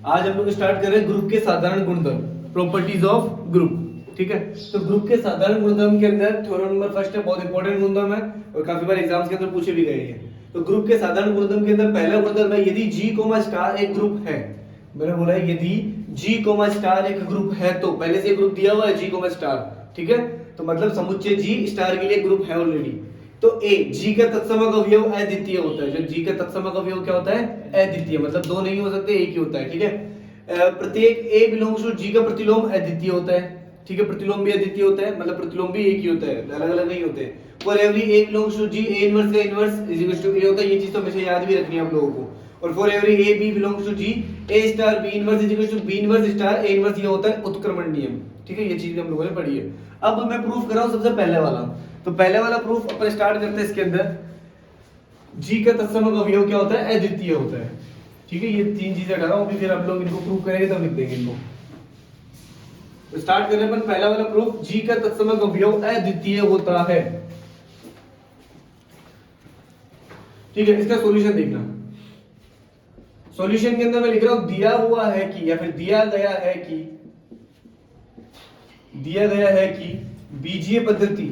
आज हम लोग स्टार्ट कर रहे हैं ग्रुप के साधारण गुणधर्म, प्रॉपर्टीज ऑफ ग्रुप। ठीक है, तो ग्रुप के साधारण गुणधर्म के अंदर थ्योरम नंबर फर्स्ट है, बहुत इंपॉर्टेंट गुणधर्म है और काफी बार एग्जाम्स के अंदर पूछे भी गए हैं। तो ग्रुप के साधारण गुणधर्म के अंदर पहला गुणधर्म है यदि G कोमा स्टार एक ग्रुप है। मैंने बोला है यदि G कोमा स्टार एक ग्रुप है, तो पहले से ग्रुप दिया हुआ है G कोमा स्टार, ठीक है, तो मतलब समुच्चय G स्टार के लिए ग्रुप है ऑलरेडी। तो A G का तत्समक अवयव अद्वितीय होता है। जो G का तत्समक अवयव क्या होता है, अद्वितीय, मतलब दो नहीं हो सकते, एक ही होता है। ठीक है, प्रत्येक A बिलोंग्स टू G का प्रतिलोम अद्वितीय होता है। ठीक है, प्रतिलोम भी अद्वितीय होता है, मतलब प्रतिलोम भी एक ही होता है, अलग अलग नहीं होते। For every A belongs to G A inverse का inverse is equal to A होता है। ये चीज तो हमेशा याद भी रखनी है आप लोगों को। और for every A B belongs to G A star B inverse is equal to B inverse star A inverse, ये होता है उत्क्रमण नियम। ठीक है, ये चीज हम लोगों ने पढ़ी है। अब मैं प्रूफ कर रहा हूं सबसे पहले वाला। तो पहले वाला प्रूफ अपन स्टार्ट करते हैं। इसके अंदर G का तत्समक अवयव क्या होता है, अद्वितीय होता है। ठीक है, ये तीन चीजें हटा रहा हूं, अभी फिर आप लोग इनको प्रूफ करेंगे तब लिख देंगे इनको। तो स्टार्ट करने पर पहला वाला प्रूफ, G का तत्समक अवयव अद्वितीय होता है। ठीक है, इसका सॉल्यूशन देखना। सॉल्यूशन के अंदर मैं लिख रहा हूं दिया हुआ है कि, या फिर दिया गया है कि बीजीय पद्धति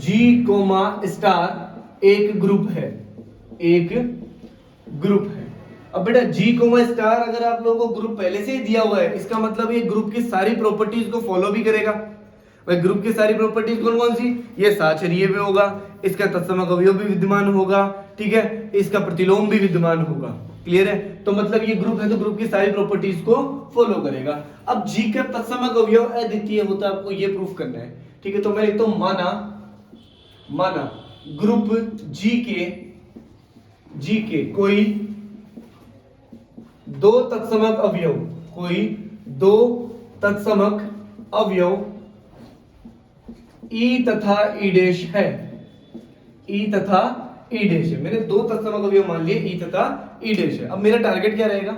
G कोमा स्टार एक ग्रुप है। अब बेटा G कोमा स्टार अगर आप लोगों को ग्रुप पहले से ही दिया हुआ है, इसका मतलब ये ग्रुप की सारी प्रॉपर्टीज को फॉलो भी करेगा। भाई ग्रुप की सारी प्रॉपर्टीज कौन कौन सी, ये साचरीय भी होगा, इसका तत्समक अवयव भी विद्यमान होगा, ठीक है, इसका प्रतिलोम भी विद्यमान होगा। क्लियर है, तो मतलब ये ग्रुप है तो ग्रुप की सारी प्रॉपर्टीज को फॉलो करेगा। अब G का तत्समक अवयव अद्वितीय होता है, आपको ये प्रूफ करना है। ठीक है, तो मैं लिखता हूं माना ग्रुप G के कोई दो तत्समक अवयव E तथा E डैश है। मैंने दो तत्समक अवयव मान लिए E तथा E डैश है। अब मेरा टारगेट क्या रहेगा,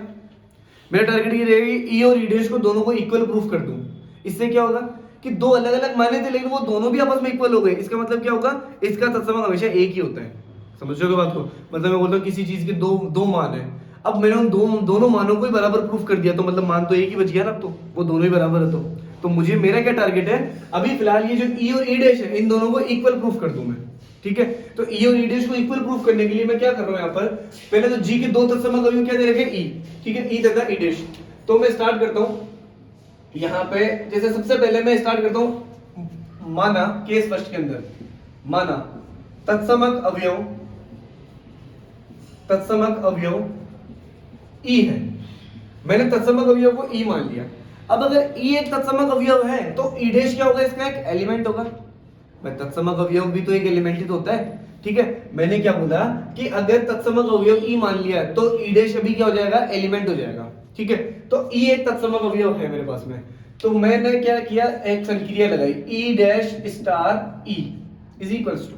मेरा टारगेट ये रहेगा कि E और E डैश को दोनों को इक्वल प्रूफ कर दूं। इससे क्या होगा कि दो अलग अलग माने थे लेकिन वो दोनों भी आपस में इक्वल हो गए। इसका मतलब क्या होगा, इसका तत्समक हमेशा एक ही होता है। समझ रहे हो बात को, मतलब मैं बोलता हूं किसी चीज के दो मान है, अब मैंने उन दोनों मानों को ही बराबर प्रूफ कर दिया, तो मतलब मान तो एक ही बच गया ना, अब तो वो दोनों ही बराबर है। तो मुझे मेरा क्या टारगेट है, अभी फिलहाल ये जो E और E डैश है इन दोनों को इक्वल प्रूफ कर दूं मैं। ठीक है, तो E और E डैश को इक्वल प्रूफ करने के लिए मैं क्या कर रहा हूं, यहाँ पर पहले तो G के दो तत्समक अवयव क्या दे रखे E, ठीक है, E तथा E डैश। तो मैं स्टार्ट करता हूं यहाँ पे, जैसे सबसे पहले मैं स्टार्ट करता हूं माना केस फर्स्ट के अंदर, माना तत्समक अवयव E है। मैंने तत्समक अवयव को E मान लिया। अब अगर E एक तत्समक अवयव है तो E डैश क्या होगा, इसका एक एलिमेंट होगा। मैं तत्समक अवयव भी तो एक एलिमेंट ही तो होता है। ठीक है, मैंने क्या बोला कि अगर तत्समक अवयव E मान लिया तो E डैश अभी क्या हो जाएगा, एलिमेंट हो जाएगा। ठीक है, तो E एक तत्समक अवयव है मेरे पास में, तो मैंने क्या किया, एक संक्रिया लगाई E dash star E is equals to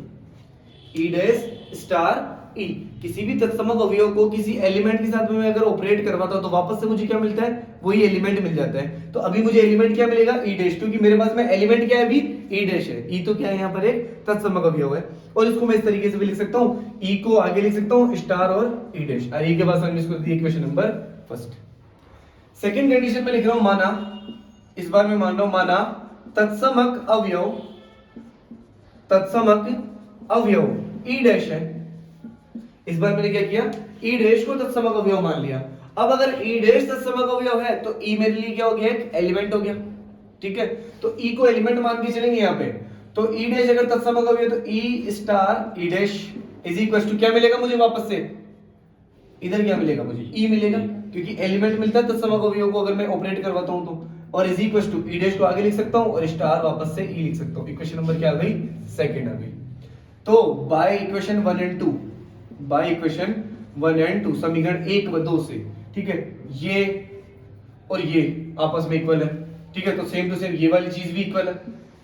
E dash star E। किसी भी तत्समक अवयव को किसी एलिमेंट के साथ में मैं अगर ऑपरेट करवाता हूं तो वापस से मुझे क्या मिलता है, वही एलिमेंट मिल जाता है। तो अभी मुझे एलिमेंट क्या मिलेगा, E डैश, क्योंकि मेरे पास में एलिमेंट क्या है अभी, E डैश है। E तो क्या है यहाँ पर एक तत्समक अवयव है, और इसको मैं इस तरीके से भी लिख सकता हूँ, E को आगे लिख सकता हूँ स्टार और E डैश। E के बाद हमने इसको दिया equation number first. Second condition में लिख रहा हूं माना, इस बार मैं मान रहा हूं माना तत्समक अवयव ई डैश है। इस बार मैंने क्या किया, ई डैश को तत्समक अवयव मान लिया। अब अगर ई डैश तत्समक अवयव है तो ई मेरे लिए क्या हो गया, एक एलिमेंट हो गया। ठीक है, तो ई को एलिमेंट मान के चलेंगे यहाँ पे। तो ई डैश अगर तत्समक अवयव तो E star E dash is equal to क्या मिलेगा मुझे वापस से, इधर क्या मिलेगा मुझे, ई मिलेगा, क्योंकि एलिमेंट मिलता है तत्समक अवयव को अगर मैं ऑपरेट करवाता हूं तो। और is equal to E dash को आगे लिख सकता हूं और स्टार वापस से ई लिख सकता हूं। इक्वेशन नंबर क्या आ गई, सेकंड आ गई। तो by equation 1 and 2, bye equation 1 and 2 समीकरण 1 व 2 से, ठीक है, ये और ये आपस में इक्वल है। ठीक है, तो सेम टू सेम ये वाली चीज भी इक्वल है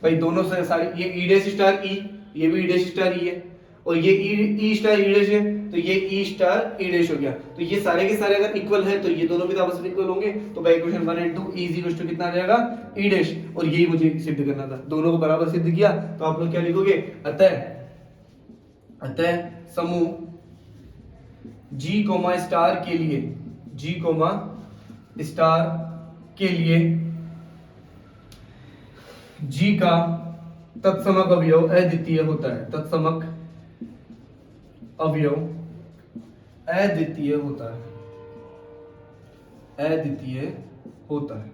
भाई, दोनों से सारी, ये ई डैश स्टार ई, ये भी ई डैश स्टार ई है, और ये ई स्टार ई डैश है, तो ये ई स्टार ई डैश हो गया। तो ये सारे के सारे अगर इक्वल है तो ये दोनों भी आपस में इक्वल होंगे। तो by equation 1 and 2 E is equal to कितना आ जाएगा, ई डैश, और यही मुझे सिद्ध करना था। दोनों को बराबर सिद्ध किया तो आप लोग क्या लिखोगे, अतः समूह G स्टार के लिए, G स्टार के लिए G का तत्समक अवयव अद्वितीय होता है। तत्समक अवयव अद्वितीय होता है, अद्वितीय होता है।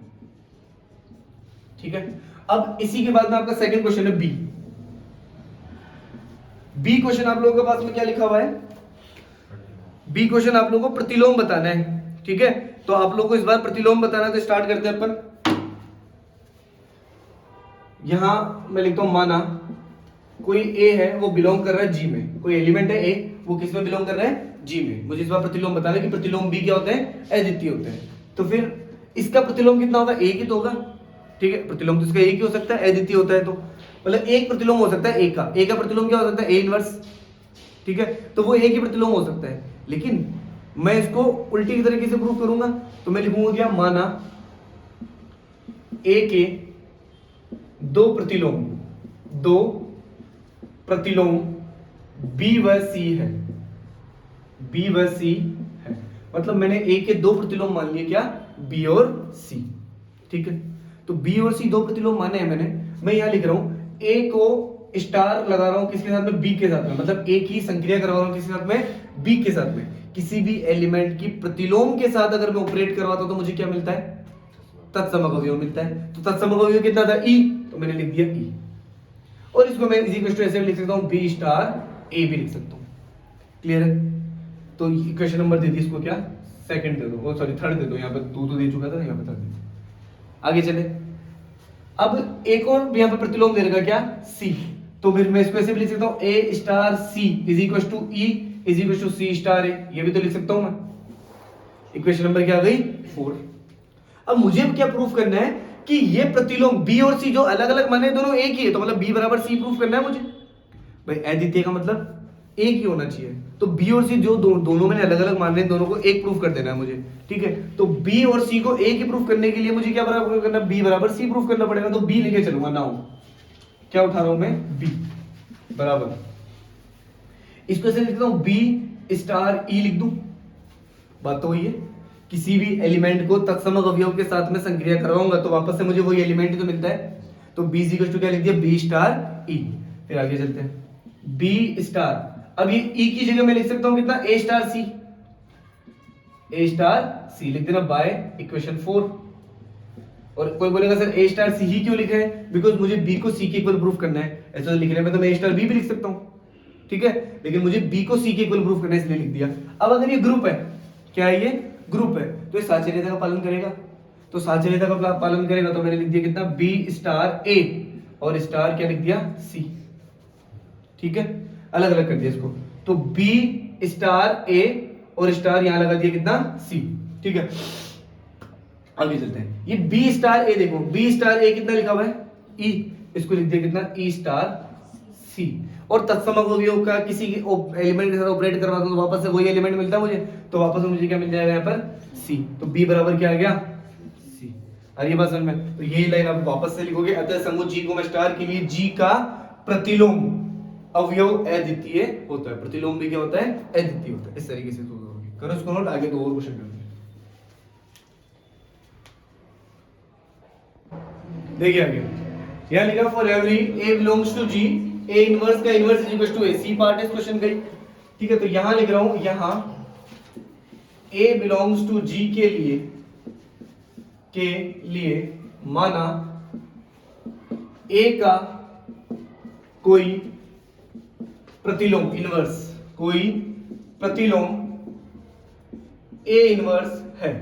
ठीक है, अब इसी के बाद में आपका सेकंड क्वेश्चन है बी क्वेश्चन आप लोगों के पास में क्या लिखा हुआ है, बी क्वेश्चन आप लोगों को प्रतिलोम बताना है। ठीक है, तो आप लोगों को इस बार प्रतिलोम बताना है, तो स्टार्ट करते हैं अपन। यहां मैं लिखता हूं माना कोई ए है वो बिलोंग कर रहा है जी में, कोई एलिमेंट है ए वो किस में बिलोंग कर रहा है, जी में। मुझे इस बार प्रतिलोम बताना है कि प्रतिलोम बी क्या होते हैं, अद्वितीय होते हैं। तो फिर इसका प्रतिलोम कितना होगा, एक ही तो होगा। ठीक है, प्रतिलोम तो इसका एक ही हो सकता है, अद्वितीय होता है तो मतलब एक प्रतिलोम हो सकता है ए का। ए का प्रतिलोम क्या हो सकता है, ए इनवर्स। ठीक है, तो वो एक ही प्रतिलोम हो सकता है, लेकिन मैं इसको उल्टी की तरीके से प्रूव करूंगा। तो मैं लिखूंगा क्या, माना ए के दो प्रतिलोम बी व सी है, बी व सी है। मतलब मैंने ए के दो प्रतिलोम मान लिए, क्या, बी और सी। ठीक है, तो बी और सी दो प्रतिलोम माने हैं मैंने। मैं यहां लिख रहा हूं ए को स्टार लगा रहा हूं किसके साथ में, बी के साथ में, मतलब ए की संक्रिया करवा रहा हूं किसके साथ में, बी के साथ में। किसी भी एलिमेंट की प्रतिलोम के साथ अगर मैं ऑपरेट करवाता हूं तो मुझे क्या मिलता है, तत्समक अवयव मिलता है। तो तत्समक अवयव कितना था, ई, तो मैंने लिख दिया ई। और इसको मैं इसी क्वेश्चन ऐसे लिख सकता हूं, बी स्टार ए भी लिख सकता हूं। क्लियर है, तो इक्वेशन नंबर दे दी इसको, क्या, सेकंड दे दो, सॉरी थर्ड दे दो। यहां पर दो तो दे चुका था, यहां पर थर्ड दे दो। आगे चले, अब एक और यहां पर प्रतिलोम दे रखा, क्या, सी। तो फिर मैं इसको ऐसे भी लिख सकता हूं, A star C is equal to E is equal to C star A, ये भी तो लिख सकता हूं मैं। इक्वेशन नंबर क्या आ गई, 4। अब मुझे क्या प्रूफ करना है कि ये प्रतिलोम बी और सी जो अलग अलग माने दोनों एक ही है, तो मतलब बी बराबर सी प्रूफ करना है मुझे भाई। अद्वितीय का मतलब एक ही होना चाहिए, तो बी और सी जो दोनों मैंने अलग अलग मान रहे हैं, दोनों को एक प्रूफ कर देना है मुझे। ठीक है, तो बी और सी को एक ही प्रूफ करने के लिए मुझे क्या बराबर करना, बी बराबर सी प्रूफ करना पड़ेगा। तो बी लेके चलूंगा, नाउ क्या उठा रहा हूं मैं, बी बराबर, इसको ऐसे लिखता हूं, बी स्टार ई लिख दूं। बात तो वही है, किसी भी एलिमेंट को तत्समक अवयव के साथ में संक्रिया करवाऊंगा तो वापस से मुझे वही एलिमेंट ही तो मिलता है। तो बी इक्वल टू क्या लिख दिया, बी स्टार ई। फिर आगे चलते हैं, बी स्टार, अब ये ई की जगह मैं लिख सकता हूं कितना, ए स्टार सी, ए स्टार सी लिख देना बाय इक्वेशन 4। और कोई बोलेगा सर ए स्टार सी ही क्यों लिखे हैं, बिकॉज मुझे बी को सी के इक्वल प्रूफ करना है। ऐसा लिखने में तो मैं ए स्टार बी भी लिख सकता हूं, ठीक है, लेकिन मुझे बी को सी के इक्वल प्रूफ करना है इसलिए लिख दिया। अब अगर ये ग्रुप है, क्या है, ये ग्रुप है, तो ये साचर्यता का पालन करेगा। तो साचर्यता का पालन करेगा तो मैंने लिख दिया कितना, बी स्टार ए और स्टार क्या लिख दिया, सी। ठीक है, अलग अलग कर दिया इसको। तो बी स्टार ए और स्टार यहां लगा दिया कितना, सी। ठीक है, आगे चलते हैं। ये बी स्टार ए देखो, बी स्टार ए कितना लिखा हुआ है, ई, इसको लिख दिया कितना, ई स्टार सी। और तत्समक अवयव का किसी एलिमेंट के साथ ऑपरेट करवाता हूं तो वापस से वही एलिमेंट मिलता है मुझे, तो वापस मुझे क्या मिल जाएगा यहाँ पर, सी। तो बी बराबर क्या आ गया, सी। और ये बात समझ में, तो यही लाइन आप वापस से लिखोगे, अतः समूह जी को स्टार के लिए जी का प्रतिलोम अवयव अद्वितीय होता है। प्रतिलोम भी क्या होता है, अद्वितीय होता है। इस तरीके से करो इसको नोट, आगे दो और क्वेश्चन करते हैं। देखिए आगे यहाँ लिखा for every A belongs to G A inverse का inverse is equal to A, C part इस क्वेश्चन का ही, ठीक है। तो यहां लिख रहा हूं, यहां ए बिलोंग्स टू जी के लिए माना ए का कोई प्रतिलोम इनवर्स, कोई प्रतिलोम ए इनवर्स है,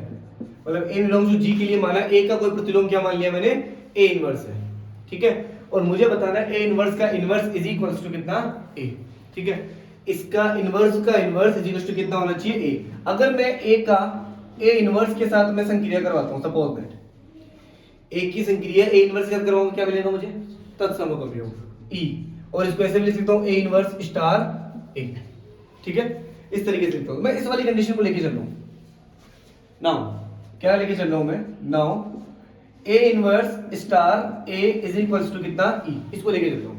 मतलब ए बिलोंग्स टू जी के लिए माना ए का कोई प्रतिलोम क्या मान लिया मैंने, ए इनवर्स है, ठीक है। और मुझे बताना है ए इनवर्स का इनवर्स इज इक्वल्स टू कितना, ए, ठीक है। इसका इनवर्स का इनवर्स इज इक्वल्स टू कितना होना चाहिए, ए। अगर मैं ए का ए इनवर्स के साथ मैं संक्रिया करवाता हूं, सपोज दैट ए की संक्रिया ए इनवर्स के साथ करवाऊंगा, क्या मिलेगा मुझे, तत्समक अवयव ई, और इसको ऐसे भी लिख सकता हूं ए इनवर्स स्टार ए, ठीक है। इस तरीके से लिखता हूं मैं, इस वाली कंडीशन को लेके चल रहा हूं। नाउ क्या लेके चल रहा हूं मैं, now A inverse star A is equals to कितना, ई, इसको लेके चल रहा हूं।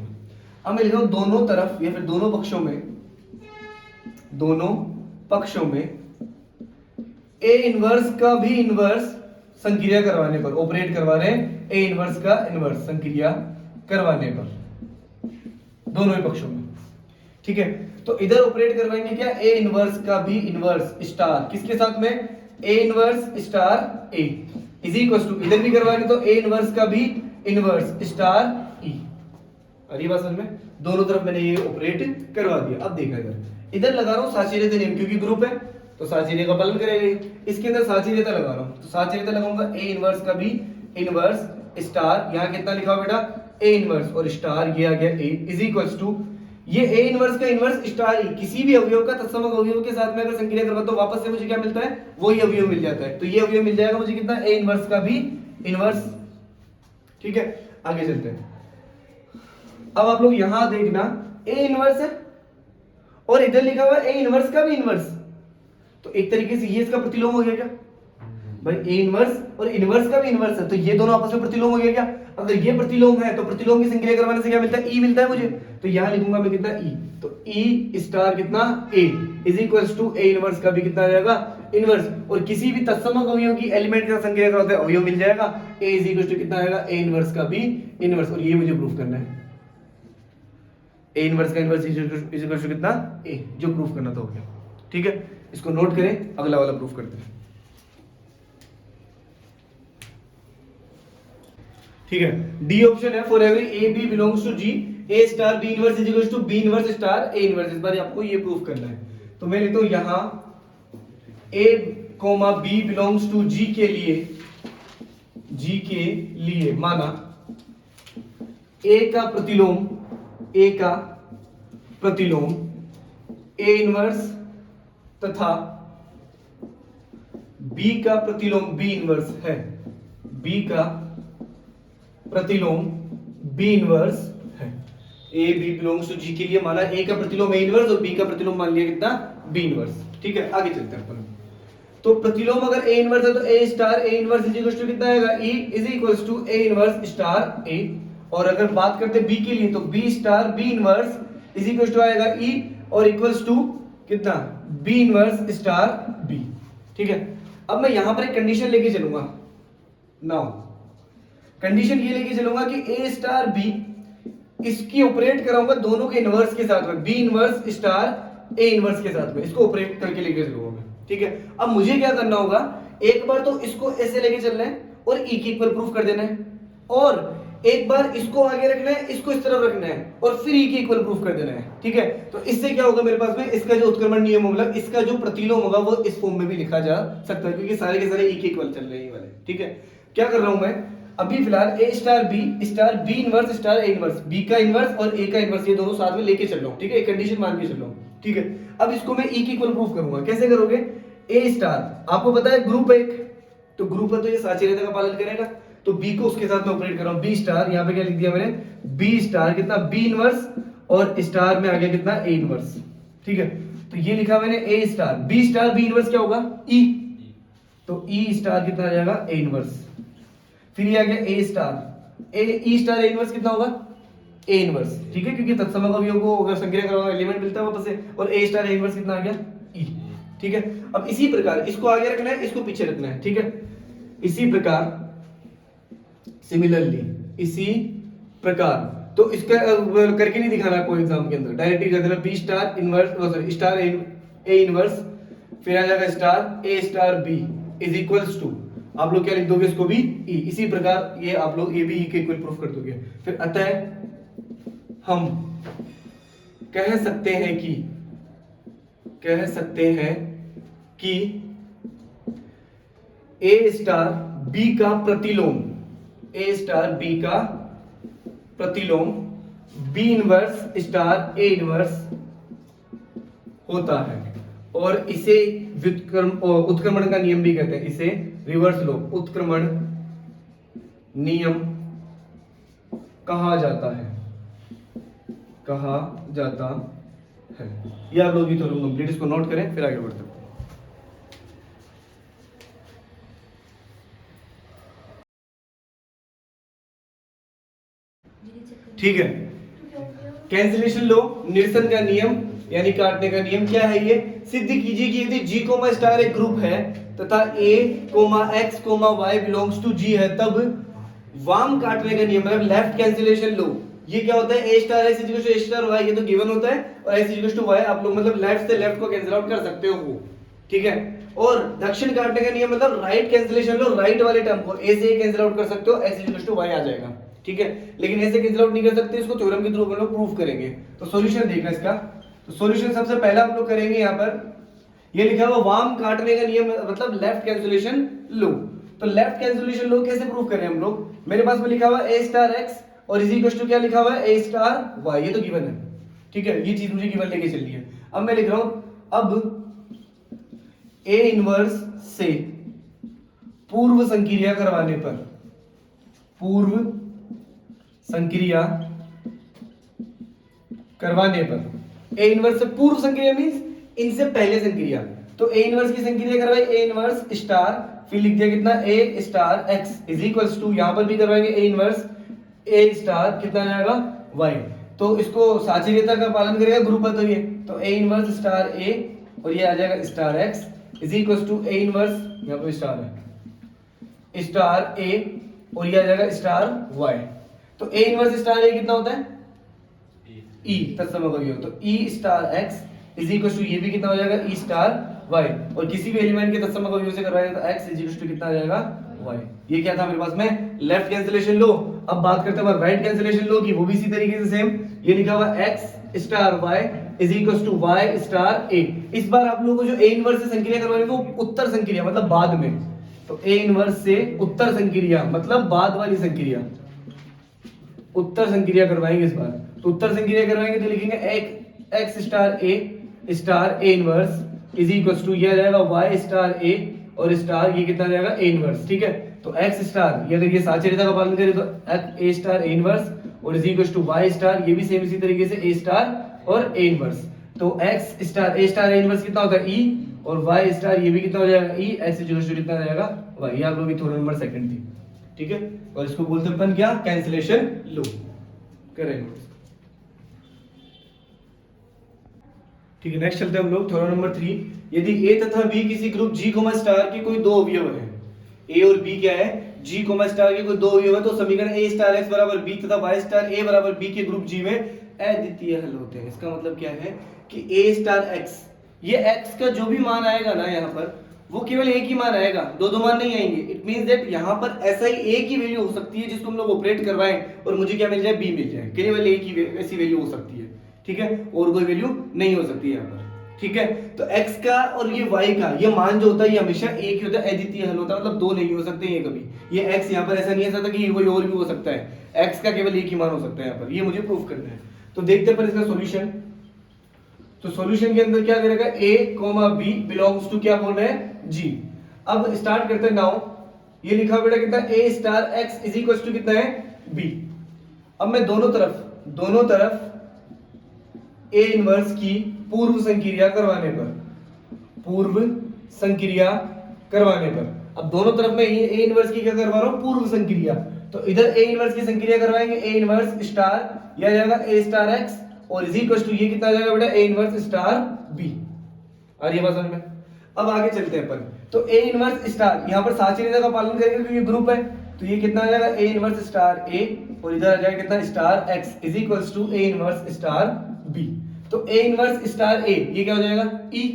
अब मैं लिख रहा हूं दोनों तरफ या फिर दोनों पक्षों में ए इनवर्स का भी इनवर्स संक्रिया करवाने पर, ऑपरेट करवा रहे हैं ए इनवर्स का इनवर्स संक्रिया करवाने पर, दोनों ही पक्षों में, ठीक है। तो इधर ऑपरेट करवाएंगे क्या, ए इनवर्स का भी इनवर्स स्टार किसके साथ में, A inverse star A is equal to, इधर भी करवाएंगे तो ए इनवर्स का भी इनवर्स स्टार ई। अरे बात समझ में, दोनों तरफ मैंने ये ऑपरेट करवा दिया। अब देखा इधर लगा रहा हूं साचीरेता नियम, क्योंकि ग्रुप है तो साचीरे का पालन करेगा, इसके अंदर साचीरेता लगा रहा हूं, तो साचीरेता लगाऊंगा ए इनवर्स का भी इनवर्स स्टार, यहां कितना लिखा हुआ बेटा, ए इनवर्स और स्टार ये आ गया ए इज इक्वल्स टू, ये ए इनवर्स का इनवर्स स्टार ई किसी भी अवयव का तत्समक अवयव के साथ में अगर संक्रिया करवाता तो वापस से मुझे क्या मिलता है, वही अवयव मिल जाता है। तो ये अवयव मिल जाएगा मुझे कितना, ए इनवर्स का भी इनवर्स, ठीक है। आगे चलते हैं। अब आप लोग यहां देखना ए इनवर्स है और इधर लिखा हुआ है ए इनवर्स का भी इनवर्स, तो एक तरीके से ये इसका प्रतिलोम हो गया क्या भाई, ए इनवर्स और इनवर्स का भी इनवर्स है, तो ये दोनों आपस में प्रतिलोम हो गया क्या। अगर ये प्रतिलोम है तो प्रतिलोम की संक्रिया करवाने से क्या मिलता है, ई मिलता है मुझे, तो यहां लिखूंगा मैं कितना, ई, तो ई स्टार कितना, A is equals to A inverse का भी कितना आ जाएगा, इनवर्स, और किसी भी तत्समक अवयव की एलिमेंट का संक्रिया करवाते हैं अवयव मिल जाएगा, ए इज इक्वल्स टू कितना आएगा, ए इनवर्स का भी इनवर्स, और ये मुझे प्रूफ करना है, ए इनवर्स का इनवर्स इज इक्वल्स टू कितना, ए, जो प्रूफ करना था हो गया, ठीक है। इसको नोट करें, अगला वाला प्रूफ करते हैं, ठीक है। डी ऑप्शन है for every A B belongs to G A star B inverse is equal to B inverse star A inverse, इस बार आपको ये प्रूफ करना है। तो मैं लिखता हूं यहां ए कोमा बी बिलोंग्स टू जी के लिए माना ए का प्रतिलोम ए इनवर्स तथा बी का प्रतिलोम बी इनवर्स है, बी का प्रतिलोम बी इनवर्स है। ए बी बिलोंग्स टू जी के लिए माना ए का प्रतिलोम ए इनवर्स और बी का प्रतिलोम मान लिया कितना, बी इनवर्स, ठीक है। आगे चलते हैं अपन, तो प्रतिलोम अगर ए इनवर्स है तो A star A inverse is equal to कितना आएगा, E is equal to A inverse star A, और अगर बात करते हैं बी के लिए तो B star B inverse is equal to आएगा ई और इक्वल्स टू कितना, बी इनवर्स स्टार बी, ठीक है। अब मैं यहां पर एक कंडीशन लेके चलूंगा, नाउ कंडीशन ये लेके चलूंगा कि ए स्टार बी इसकी ऑपरेट कराऊंगा दोनों के इनवर्स के साथ में, B inverse star A inverse के साथ में, इसको ऑपरेट करके लेके चलूंगा मैं, ठीक है। अब मुझे क्या करना होगा, एक बार तो इसको ऐसे लेके चलना है और ई की इक्वल प्रूफ कर देना है, और एक बार इसको आगे रखना है, इसको इस तरफ रखना है, और फिर ई की इक्वल प्रूफ कर देना है, ठीक है। तो इससे क्या होगा मेरे पास में, इसका जो उत्क्रमण नियम होगा, इसका जो प्रतिलोम होगा वो इस फॉर्म में भी लिखा जा सकता है, क्योंकि सारे के सारे ई के इक्वल चल रहे हैं वाले, ठीक है। क्या कर रहा हूं मैं अभी फिलहाल, A star B inverse star A inverse, B का इनवर्स और ए का इनवर्स ये दोनों साथ में लेके चल रहा हूं, ठीक है, एक कंडीशन मान के चल रहा हूं, ठीक है। अब इसको मैं ई की इक्वल प्रूफ करूंगा, कैसे करोगे, ए स्टार आपको पता है ग्रुप एक, तो ग्रुप है तो ये साचीरेता का पालन करेगा, तो बी को उसके साथ में ऑपरेट कर रहा हूं, बी स्टार यहां पे क्या लिख दिया मैंने, बी स्टार कितना, बी इनवर्स और स्टार में आ गया कितना, ए इनवर्स, ठीक है। तो ये लिखा मैंने ए स्टार बी इनवर्स क्या होगा, ई, तो ई स्टार कितना आ जाएगा, ए इनवर्स, फिर ये आ गया A star E star A inverse कितना होगा, ए इनवर्स, ठीक है, क्योंकि तत्समक अवयव को अगर संक्रिया करवाओगे एलिमेंट मिलता है वापस से, और ए स्टार ए इनवर्स कितना आ गया, ई, ठीक है। अब इसी प्रकार इसको आगे रखना है, इसको पीछे रखना है, ठीक है। इसी प्रकार सिमिलरली इसी प्रकार। तो इसका करके नहीं दिखाना कोई एग्जाम के अंदर, डायरेक्ट ही कर देना B star inverse, sorry star A inverse, फिर आ जाएगा star A star B is equals to, आप लोग क्या लिख दोगे इसको भी ई। इसी प्रकार ये आप लोग ए भी ई के इक्वल प्रूफ कर दोगे। फिर अतः हम कह सकते हैं कि ए स्टार बी का प्रतिलोम, ए स्टार बी का प्रतिलोम B inverse star A inverse होता है, और इसे उत्क्रमण का नियम भी कहते हैं, इसे रिवर्स लॉ, उत्क्रमण नियम कहा जाता है। ये आप लोग की थोड़ा कंप्लीट, इसको नोट करें फिर आगे बढ़ते हैं। ठीक है, कैंसिलेशन लो, निरसन का नियम यानी काटने का नियम क्या है, ये सिद्ध कीजिए कि यदि G कोमा स्टार एक ग्रुप है तथा A comma X comma Y belongs to G है, तब वाम काटने का नियम मतलब लेफ्ट कैंसिलेशन लो। ये क्या होता है, A star X equal to A star Y, ये तो गिवन होता है, और X इक्वल टू Y आप लोग मतलब लेफ्ट से लेफ्ट को कैंसिल आउट कर सकते हो वो, ठीक है। और दक्षिण काटने का नियम मतलब राइट कैंसिलेशन लो, राइट वाले टर्म को A से कैंसिल आउट कर सकते हो, X इक्वल टू Y आ जाएगा, ठीक है। लेकिन ऐसे कैंसिल आउट नहीं कर सकते, इसको थ्योरम के थ्रू हम लोग प्रूफ करेंगे। तो सॉल्यूशन देखना इसका, तो सॉल्यूशन सबसे पहला हम लोग करेंगे, यहाँ पर ये लिखा हुआ वाम काटने का नियम मतलब लेफ्ट कैंसिलेशन लो। तो लेफ्ट कैंसिलेशन लो कैसे प्रूफ करें हम लोग, मेरे पास में लिखा हुआ a स्टार x और इज इक्वल टू क्या लिखा हुआ है a स्टार y, ये तो गिवन है, ठीक है, ये चीज मुझे गिवन लेके चलनी है। अब मैं लिख रहा हूं, अब a इनवर्स से पूर्व संक्रिया करवाने पर, पूर्व संक्रिया करवाने पर, a इनवर्स से पूर्व संक्रिया मींस इनसे पहले संक्रिया, तो a इनवर्स की संक्रिया करवाई a इनवर्स स्टार, फिर लिख दिया कितना a star x is equals to, यहां पर भी करवाएंगे a इनवर्स a स्टार कितना आएगा y। तो इसको साचर्यता का पालन करेगा, ग्रुप है तो ये, तो a इनवर्स स्टार a और ये आ जाएगा star x is equals to a inverse, यहां पर स्टार है, स्टार a और ये आ जाएगा स्टार y। तो a इनवर्स स्टार a कितना होता है e तत्समक, तो e star x is equal to ये भी कितना हो जाएगा e स्टार y, और किसी भी एलिमेंट के तत्समक अवयव से करवाएंगे तो x इज इक्वल टू कितना आ जाएगा y। ये क्या था मेरे पास में लेफ्ट कैंसिलेशन लो। अब बात करते हैं राइट कैंसिलेशन लो की, वो भी इसी तरीके से सेम, ये लिखा हुआ x star y is equal to y star a। इस बार आप लोगों को जो a इनवर्स से संक्रिया करवानी है वो उत्तर संक्रिया मतलब बाद में, तो a इनवर्स से उत्तर संक्रिया मतलब बाद वाली संक्रिया, उत्तर संक्रिया करवाएंगे इस बार। तो उत्तर संक्रिया करवाएंगे तो लिखेंगे x star a star a inverse is equal to ये आ जाएगा y स्टार a और स्टार ये कितना आ जाएगा a इनवर्स, ठीक है। तो x स्टार ये अगर ये साचर्यता का पालन करे तो a स्टार a इनवर्स और is equal to y star, ये भी सेम इसी तरीके से a स्टार और a इनवर्स। तो x स्टार a इनवर्स कितना होता है e और y स्टार ये भी कितना हो जाएगा e, x इक्वल टू कितना आ जाएगा y। ये आप लोगों की थ्योरम नंबर सेकंड थी, ठीक है, और इसको बोलते हैं अपन क्या, कैंसिलेशन लो करेंगे। ठीक है, नेक्स्ट चलते हैं हम लोग थ्योरम नंबर 3। यदि a तथा b किसी ग्रुप g कोमा स्टार के कोई दो अवयव हैं, a और b क्या है, g कोमा स्टार के कोई दो अवयव है, तो समीकरण a स्टार x बराबर b तथा y स्टार a बराबर b के ग्रुप g में अद्वितीय हल होते हैं। इसका मतलब क्या है कि a स्टार x, ये x का जो भी मान आएगा ना यहाँ पर वो केवल एक ही मान आएगा, दो मान नहीं आएंगे। इट मींस दैट यहाँ पर ऐसा ही एक ही वैल्यू हो सकती है जिसको हम लोग ऑपरेट करवाएं और मुझे क्या मिल जाए, b मिल जाए, केवल एक ही ऐसी वैल्यू हो सकती है, ठीक है, और कोई वैल्यू नहीं हो सकती है यहाँ पर, ठीक है। तो x का और ये y का ये मान जो होता है ये हमेशा एक ही होता है, अद्वितीय हल होता है, मतलब दो नहीं हो सकते ये कभी। ये x यहाँ पर ऐसा नहीं है सकता कि कोई और भी हो सकता है, x का केवल एक ही मान हो सकता है यहाँ पर, ये मुझे प्रूफ करना है। तो देखते हैं पर इसका सॉल्यूशन। तो सॉल्यूशन के अंदर क्या करेगा, a, b बिलोंग्स टू क्या बोल रहे हैं g। अब स्टार्ट करते हैं नाउ, ये लिखा बेटा कितना a star x is equal to कितना है b। अब मैं दोनों तरफ a इनवर्स की पूर्व संक्रिया करवाने पर, अब दोनों तरफ में a इनवर्स की क्या करवा रहा हूं, पूर्व संक्रिया। तो इधर a इनवर्स की संक्रिया करवाएंगे, a इनवर्स स्टार यह जाएगा a स्टार x और इज इक्वल टू ये कितना आ जाएगा बेटा a इनवर्स स्टार b। आ रही है बात समझ में। अब आगे चलते हैं अपन, तो a इनवर्स स्टार यहाँ पर साचर्यता का पालन करेंगे क्योंकि ये ग्रुप है, तो ये कितना आ जाएगा ए इनवर्स स्टार ए, और इधर आ जाएगा कितना star x is equals to A inverse star B. तो ए इनवर्स स्टार ए ये क्या हो जाएगा ई,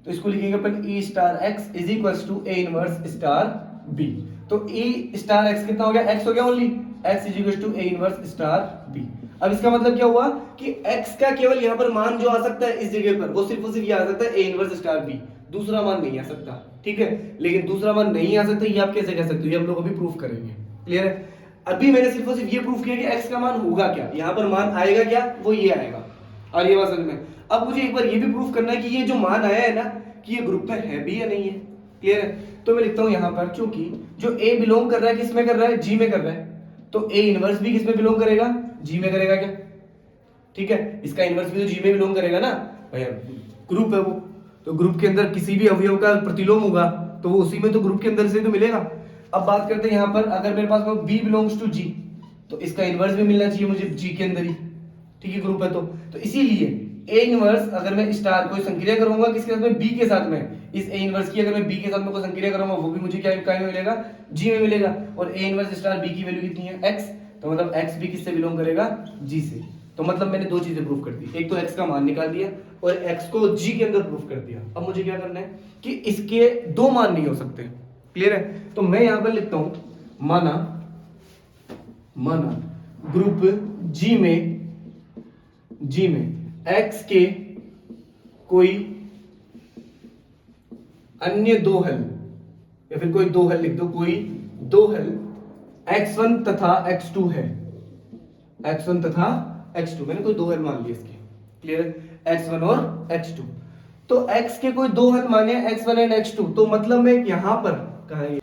तो इसको लिखेंगे अपन E star x is equals to A inverse star B. तो ई स्टार एक्स कितना हो गया, एक्स हो गया only, x is equals to A inverse star b. अब इसका मतलब क्या हुआ कि x का केवल यहाँ पर मान जो आ सकता है इस जगह पर वो सिर्फ और सिर्फ ये आ सकता है a इनवर्स स्टार b, दूसरा मान नहीं आ सकता, ठीक है। लेकिन दूसरा मान नहीं आ सकता ये आप कैसे कह सकते हो, ये हम लोग अभी प्रूफ करेंगे, क्लियर है। अभी मैंने सिर्फ और सिर्फ ये प्रूफ किया कि x का मान होगा क्या, यहाँ पर मान आएगा क्या, वो ये आएगा, और ये बात समझ में। अब मुझे एक बार ये भी प्रूफ करना है कि ये जो मान आया है ना कि ये ग्रुप में है भी या नहीं है, क्लियर है। तो मैं लिखता हूँ यहाँ पर, चूंकि जो a बिलोंग कर रहा है किस में कर रहा है, g में कर रहा है, तो a इनवर्स भी किस में बिलोंग करेगा, g में करेगा क्या, ठीक है। इसका इनवर्स भी तो g में बिलोंग करेगा ना भैया, ग्रुप है वो, तो ग्रुप के अंदर किसी भी अवयव का प्रतिलोम होगा तो वो उसी में तो ग्रुप के अंदर से तो मिलेगा। अब बात करते हैं यहाँ पर, अगर मेरे पास b बिलोंग्स टू g तो इसका इनवर्स भी मिलना चाहिए मुझे g के अंदर ही, ठीक है, ग्रुप है तो इसीलिए a इनवर्स अगर मैं स्टार को संक्रिया करूंगा किसके साथ में, b के साथ में, इस a इनवर्स की अगर मैं b के साथ में को संक्रिया करूंगा वो भी मुझे क्या में मिलेगा, g में मिलेगा। और a इनवर्स स्टार b की वैल्यू कितनी है, x, तो मतलब x भी किससे बिलोंग करेगा, g से। तो मतलब मैंने दो चीजें प्रूफ कर दी, एक तो x का मान निकाल दिया और x को g के अंदर प्रूफ कर दिया। अब मुझे क्या करना है कि इसके दो मान नहीं हो सकते, क्लियर है। तो मैं यहां पर लिखता हूं, माना ग्रुप g में x के कोई अन्य दो हल, या फिर कोई दो हल लिख दो, कोई दो हल x1 तथा x2 है, x1 तथा x2, मैंने कोई दो हल मान लिए इसके, क्लियर है, x1 और x2। तो x के कोई दो हल माने x1 एंड x2, तो मतलब मैं यहां पर कहां है,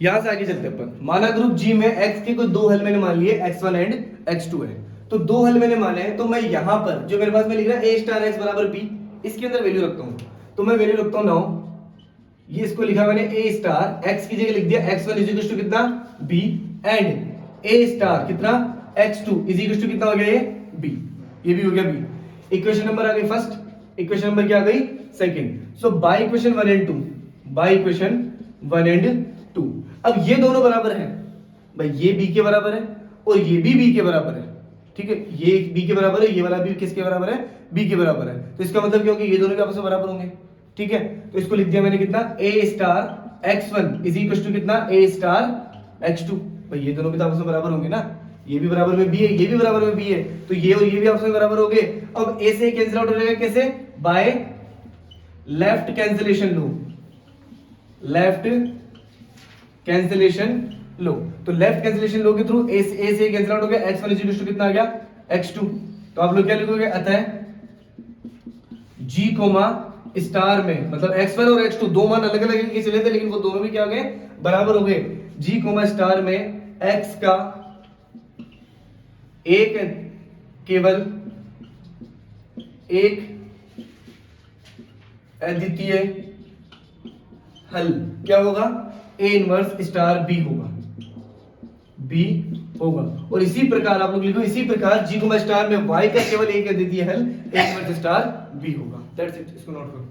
यहां से आगे चलते हैं अपन। माना ग्रुप G में x के कोई दो हल मैंने मान लिए x1 एंड x2 है, तो दो हल मैंने माने हैं, तो मैं यहां पर जो मेरे पास में लिख रहा है a स्टार x बराबर b, इसके अंदर वैल्यू रखता हूं, तो मैं वैल्यू रखता हूं 9, ये इसको लिखा मैंने a स्टार x की जगह लिख दिया x1 इज इक्वल टू कितना b, एंड a स्टार कितना x2 इज इक्वल टू कितना हो गया ये b, ये भी हो गया b। इक्वेशन नंबर आ गई फर्स्ट, इक्वेशन नंबर क्या आ गई second. So bye equation 1 and 2, bye equation 1 and 2, अब ये दोनों बराबर हैं भाई, ये b के बराबर है और ये भी b के बराबर है, ठीक है, ये b के बराबर है, ये वाला भी किसके बराबर है, b के बराबर है। तो इसका मतलब क्या होगा, ये दोनों भी आपस में बराबर होंगे, ठीक है। तो इसको लिख दिया मैंने कितना a star x1 is equal to कितना a स्टार x2, भाई ये दोनों भी तो आपस में बराबर होंगे ना, ये भी बराबर में b है, ये भी बराबर में b है, तो ये और ये भी आपस में बराबर हो गए। अब a से कैंसिल आउट हो जाएगा कैसे, by left cancellation law, left cancellation law, तो लेफ्ट कैंसिलेशन लो के थ्रू a से कैंसिल आउट हो गया, x1 इज इक्वल टू कितना आ गया x2, तो आप लोग क्या लिखोगे, अतः g कोमा स्टार में, मतलब x1 और x2 दो मान अलग अलग के चले थे लेकिन वो दोनों भी क्या हो गए, बराबर हो गए। g कोमा स्टार में x का एक केवल एक अद्वितीय हल क्या होगा, a इनवर्स स्टार b होगा, b होगा। और इसी प्रकार आप लोग लिखो, इसी प्रकार g कोमा स्टार में y का केवल एक अद्वितीय हल a इनवर्स स्टार b होगा। दैट्स इट, इसको नोट करो।